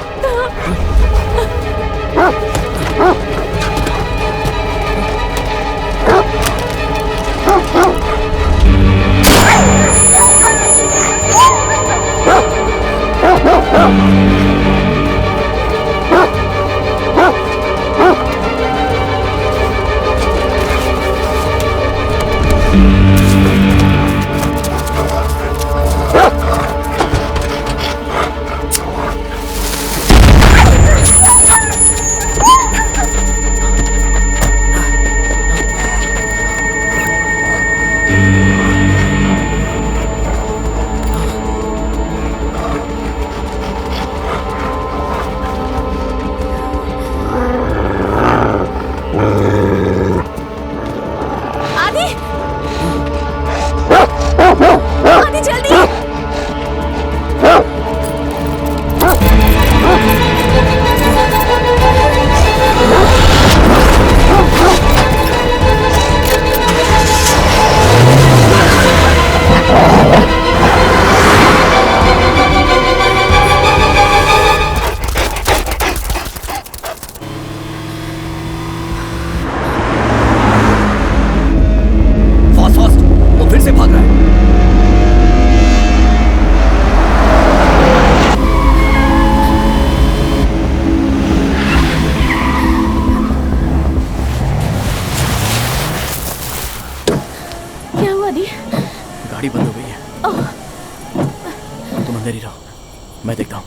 गाड़ी बंद हो गई है। तुम अंदर ही रहो, मैं देखता हूँ।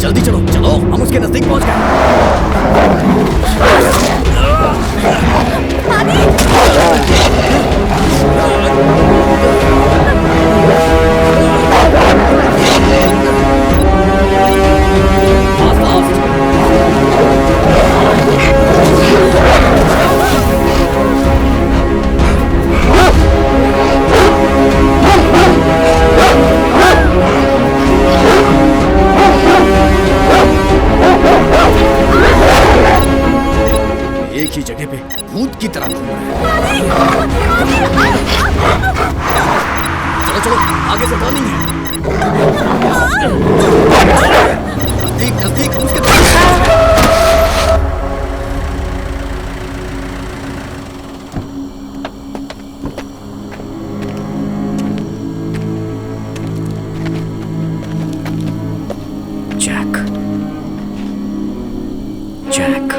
जल्दी चलो चलो, हम उसके नजदीक पहुंच एक ही जगह पे भूत की तरह घूम रहा है। चलो चलो, आगे से टर्निंग है। नजदीक नजदीक, हम उसके जैक जैक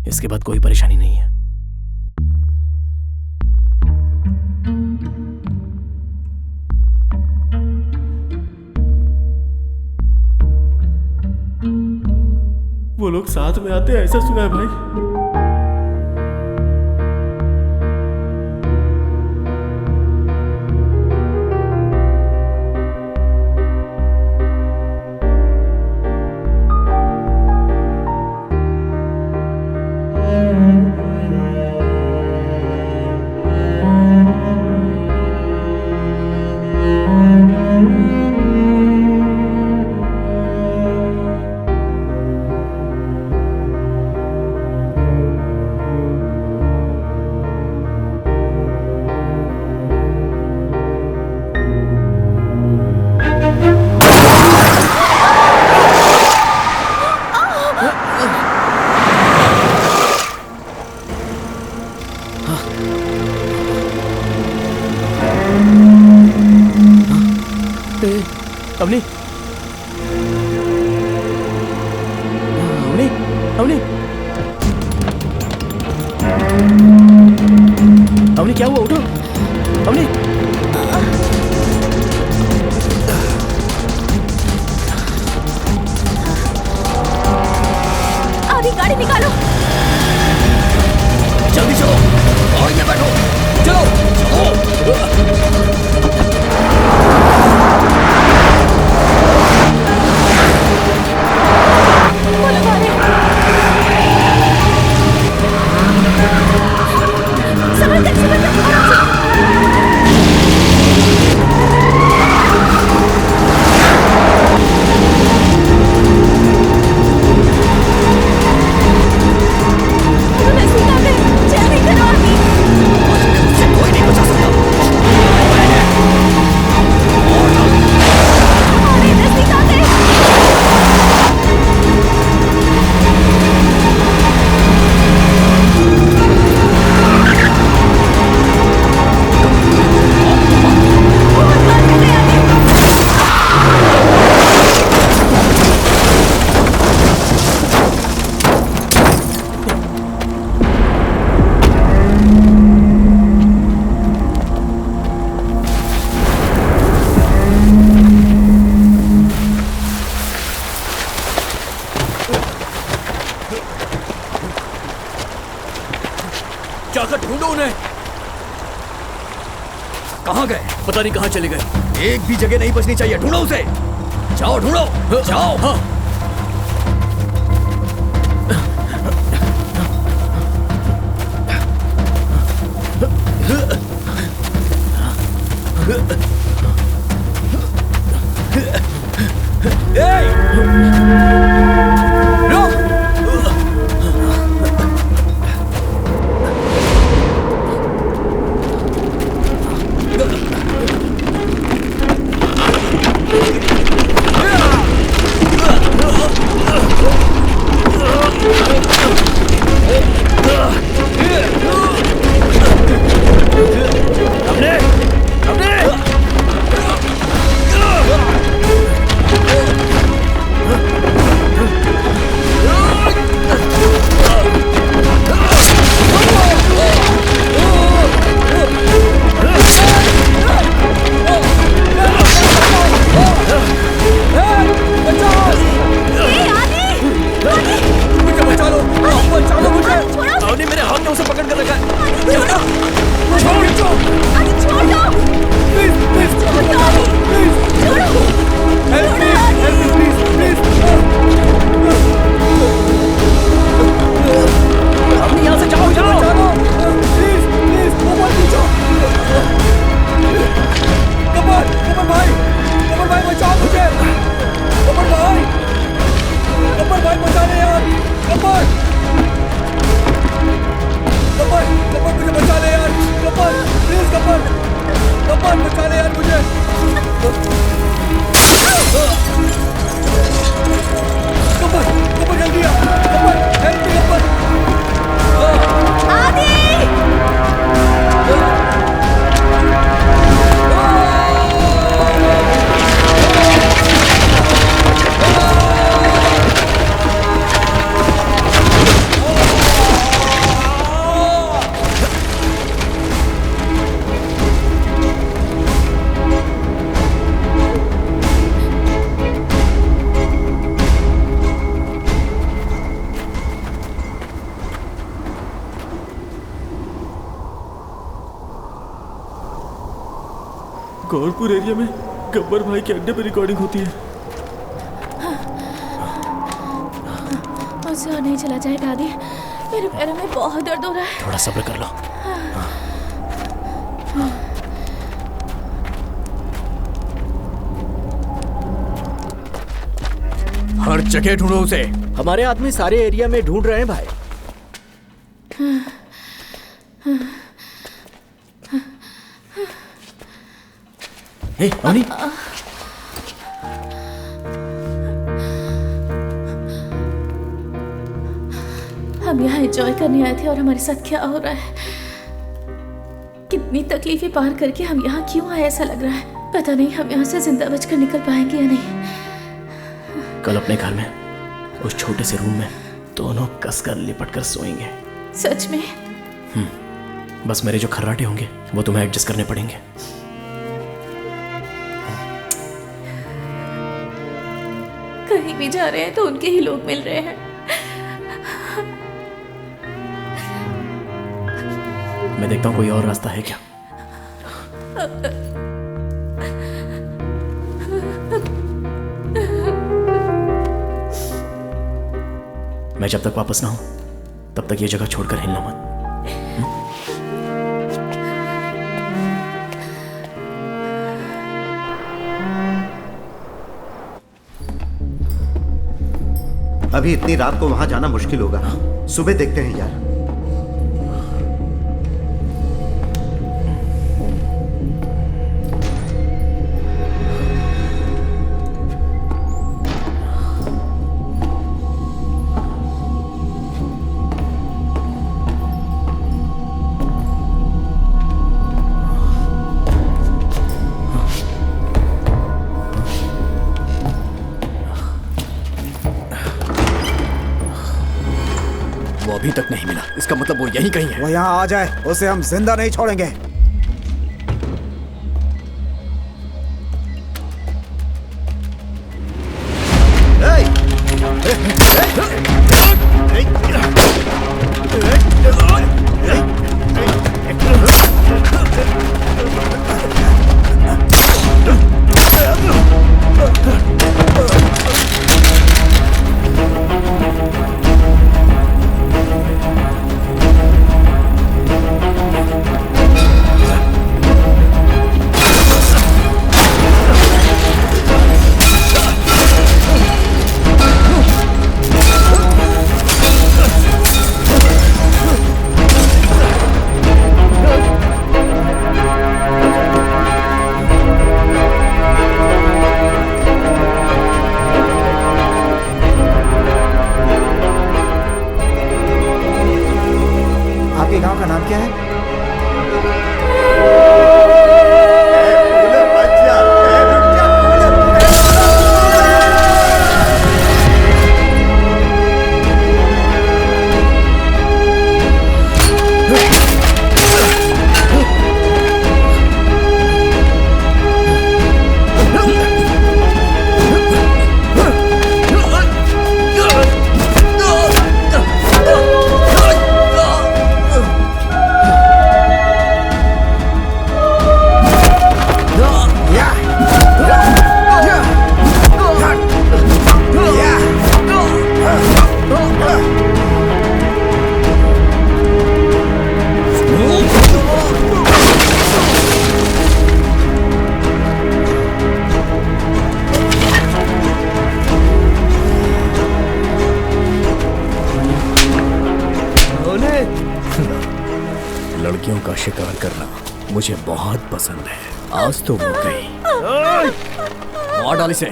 इसके बाद कोई परेशानी नहीं है। वो लोग साथ में आते हैं, ऐसा सुना है भाई। अवनी, अवनी, अवनी क्या हुआ? उठो, अवनी। आदि गाड़ी निकालो। जल्दी चलो, गाड़ी में बैठो, चलो, जाकर ढूंढो उन्हें। कहाँ गए? पता नहीं कहाँ चले गए। एक भी जगह नहीं बचनी चाहिए। ढूंढो उसे। जाओ ढूंढो, जाओ। हाँ। गौरपुर एरिया में गब्बर भाई के अड्डे पे रिकॉर्डिंग होती है। मुझसे और नहीं चला जाएगा आदि। मेरे पैरों में बहुत दर्द हो रहा है। थोड़ा सब्र कर लो। हर जगह ढूंढो उसे। हमारे आदमी सारे एरिया में ढूंढ रहे हैं भाई। हे, अवनी। हम यहाँ एंजॉय करने आए थे और हमारे साथ क्या हो रहा है? कितनी तकलीफें पार करके हम यहाँ क्यों आए ऐसा लग रहा है। पता नहीं हम यहाँ से जिंदा बचकर निकल पाएंगे या नहीं। कल अपने घर में उस छोटे से रूम में दोनों कसकर लिपट कर सोएंगे। सच में? बस मेरे जो खर्राटे होंगे वो तुम्हें एडजस्ट करने पड़ेंगे। कहीं भी जा रहे हैं तो उनके ही लोग मिल रहे हैं। मैं देखता हूँ कोई और रास्ता है क्या। मैं जब तक वापस ना हूं तब तक ये जगह छोड़कर हिलना मत। अभी इतनी रात को वहां जाना मुश्किल होगा। सुबह देखते हैं यार। अभी तक नहीं मिला, इसका मतलब वो यहीं कहीं है। वो यहाँ आ जाए, उसे हम जिंदा नहीं छोड़ेंगे। गांव का नाम क्या है? लड़कियों का शिकार करना मुझे बहुत पसंद है। आज तो वो गई। मार डाल इसे।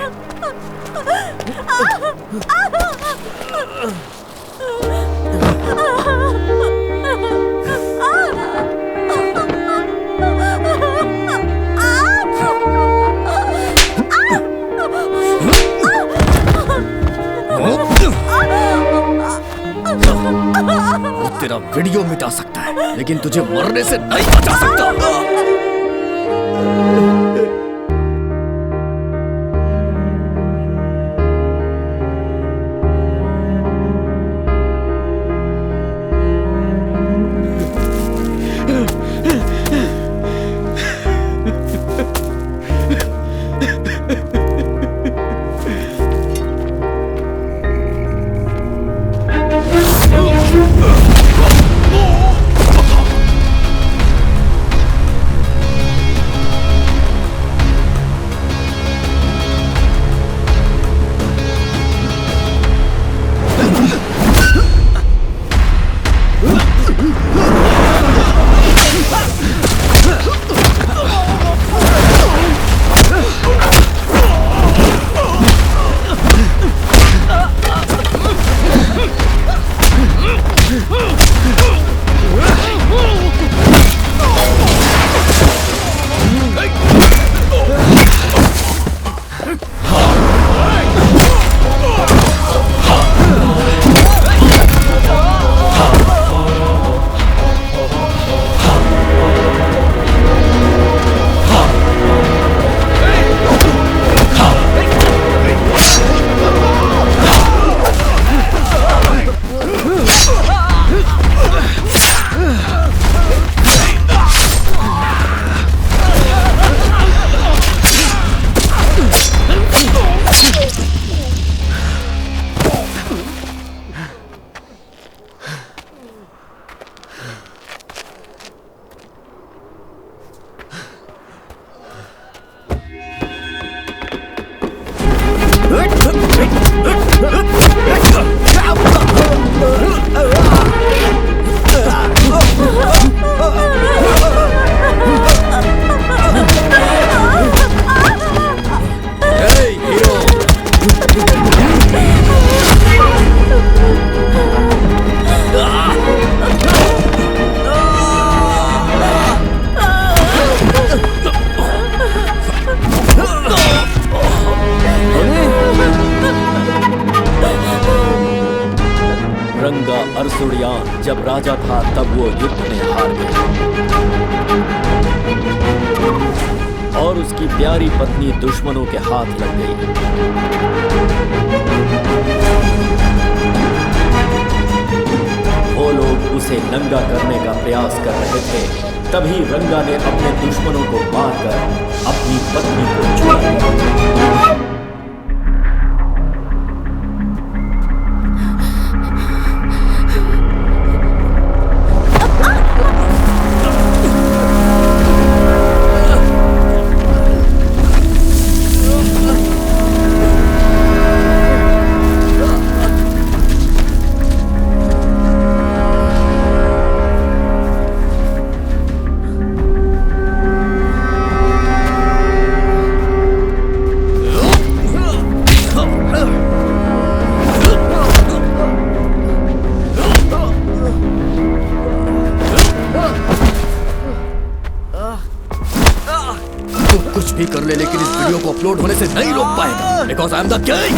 तेरा वीडियो मिटा सकता है लेकिन तुझे मरने से नहीं बचा सकता। अरसुड़ियान जब राजा था तब वो युद्ध में हार गया और उसकी प्यारी पत्नी दुश्मनों के हाथ लग गई। वो लोग उसे नंगा करने का प्रयास कर रहे थे, तभी रंगा ने अपने दुश्मनों को मारकर अपनी पत्नी को छुड़ा लिया। अपलोड होने से नहीं रोक पाएगा, because I am the king.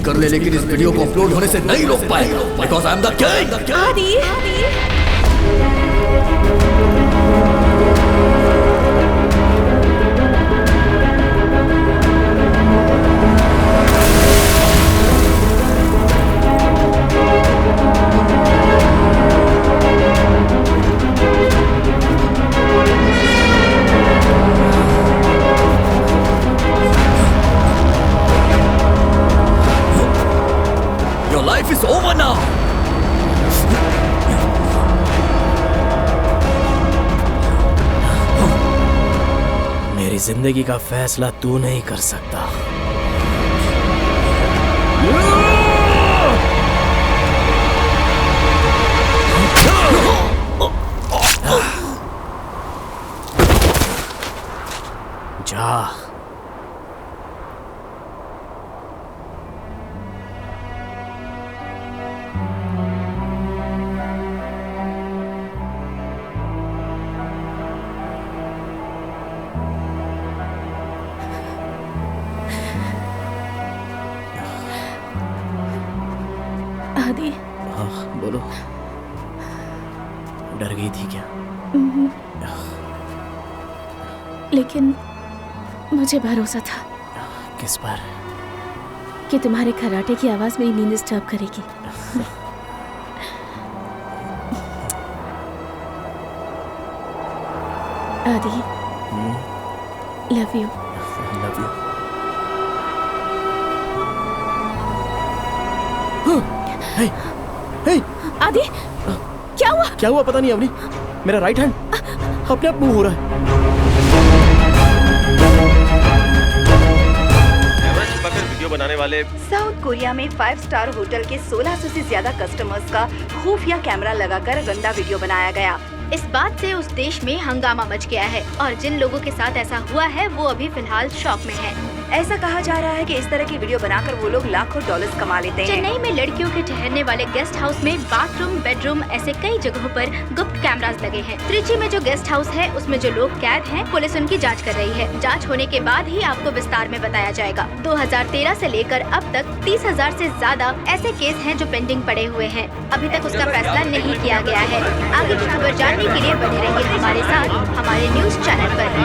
कर ले, लेकिन इस वीडियो को अपलोड होने से नहीं रोक पाएगा, because I am the king. आदि Life is over now. मेरी जिंदगी का फैसला तू नहीं कर सकता। जा। आदि। हाँ बोलो, डर गई थी क्या? लेकिन मुझे भरोसा था। किस पर? कि तुम्हारे खर्राटे की आवाज मेरी नींद डिस्टर्ब करेगी। आदि, love you. Love you. Hey, hey. आदि, क्या हुआ? क्या हुआ पता नहीं अवनी, मेरा राइट हैंड अपने आप मूव हो रहा है। वीडियो बनाने वाले साउथ कोरिया में 5 स्टार होटल के 1600 से ज्यादा कस्टमर्स का खुफिया कैमरा लगाकर गंदा वीडियो बनाया गया। इस बात से उस देश में हंगामा मच गया है और जिन लोगों के साथ ऐसा हुआ है वो अभी फिलहाल शॉक में हैं। ऐसा कहा जा रहा है कि इस तरह की वीडियो बनाकर वो लोग लाखों डॉलर्स कमा लेते हैं। चेन्नई में लड़कियों के ठहरने वाले गेस्ट हाउस में बाथरूम, बेडरूम ऐसे कई जगहों पर गुप्त कैमरास लगे हैं। त्रिची में जो गेस्ट हाउस है उसमें जो लोग कैद हैं, पुलिस उनकी जांच कर रही है। जांच होने के बाद ही आपको विस्तार में बताया जाएगा। 2013 से लेकर अब तक 30,000 से ज्यादा ऐसे केस हैं जो पेंडिंग पड़े हुए हैं। अभी तक उसका फैसला नहीं किया गया है। आगे की खबर जानने के लिए बने रहिए हमारे साथ हमारे न्यूज चैनल पर।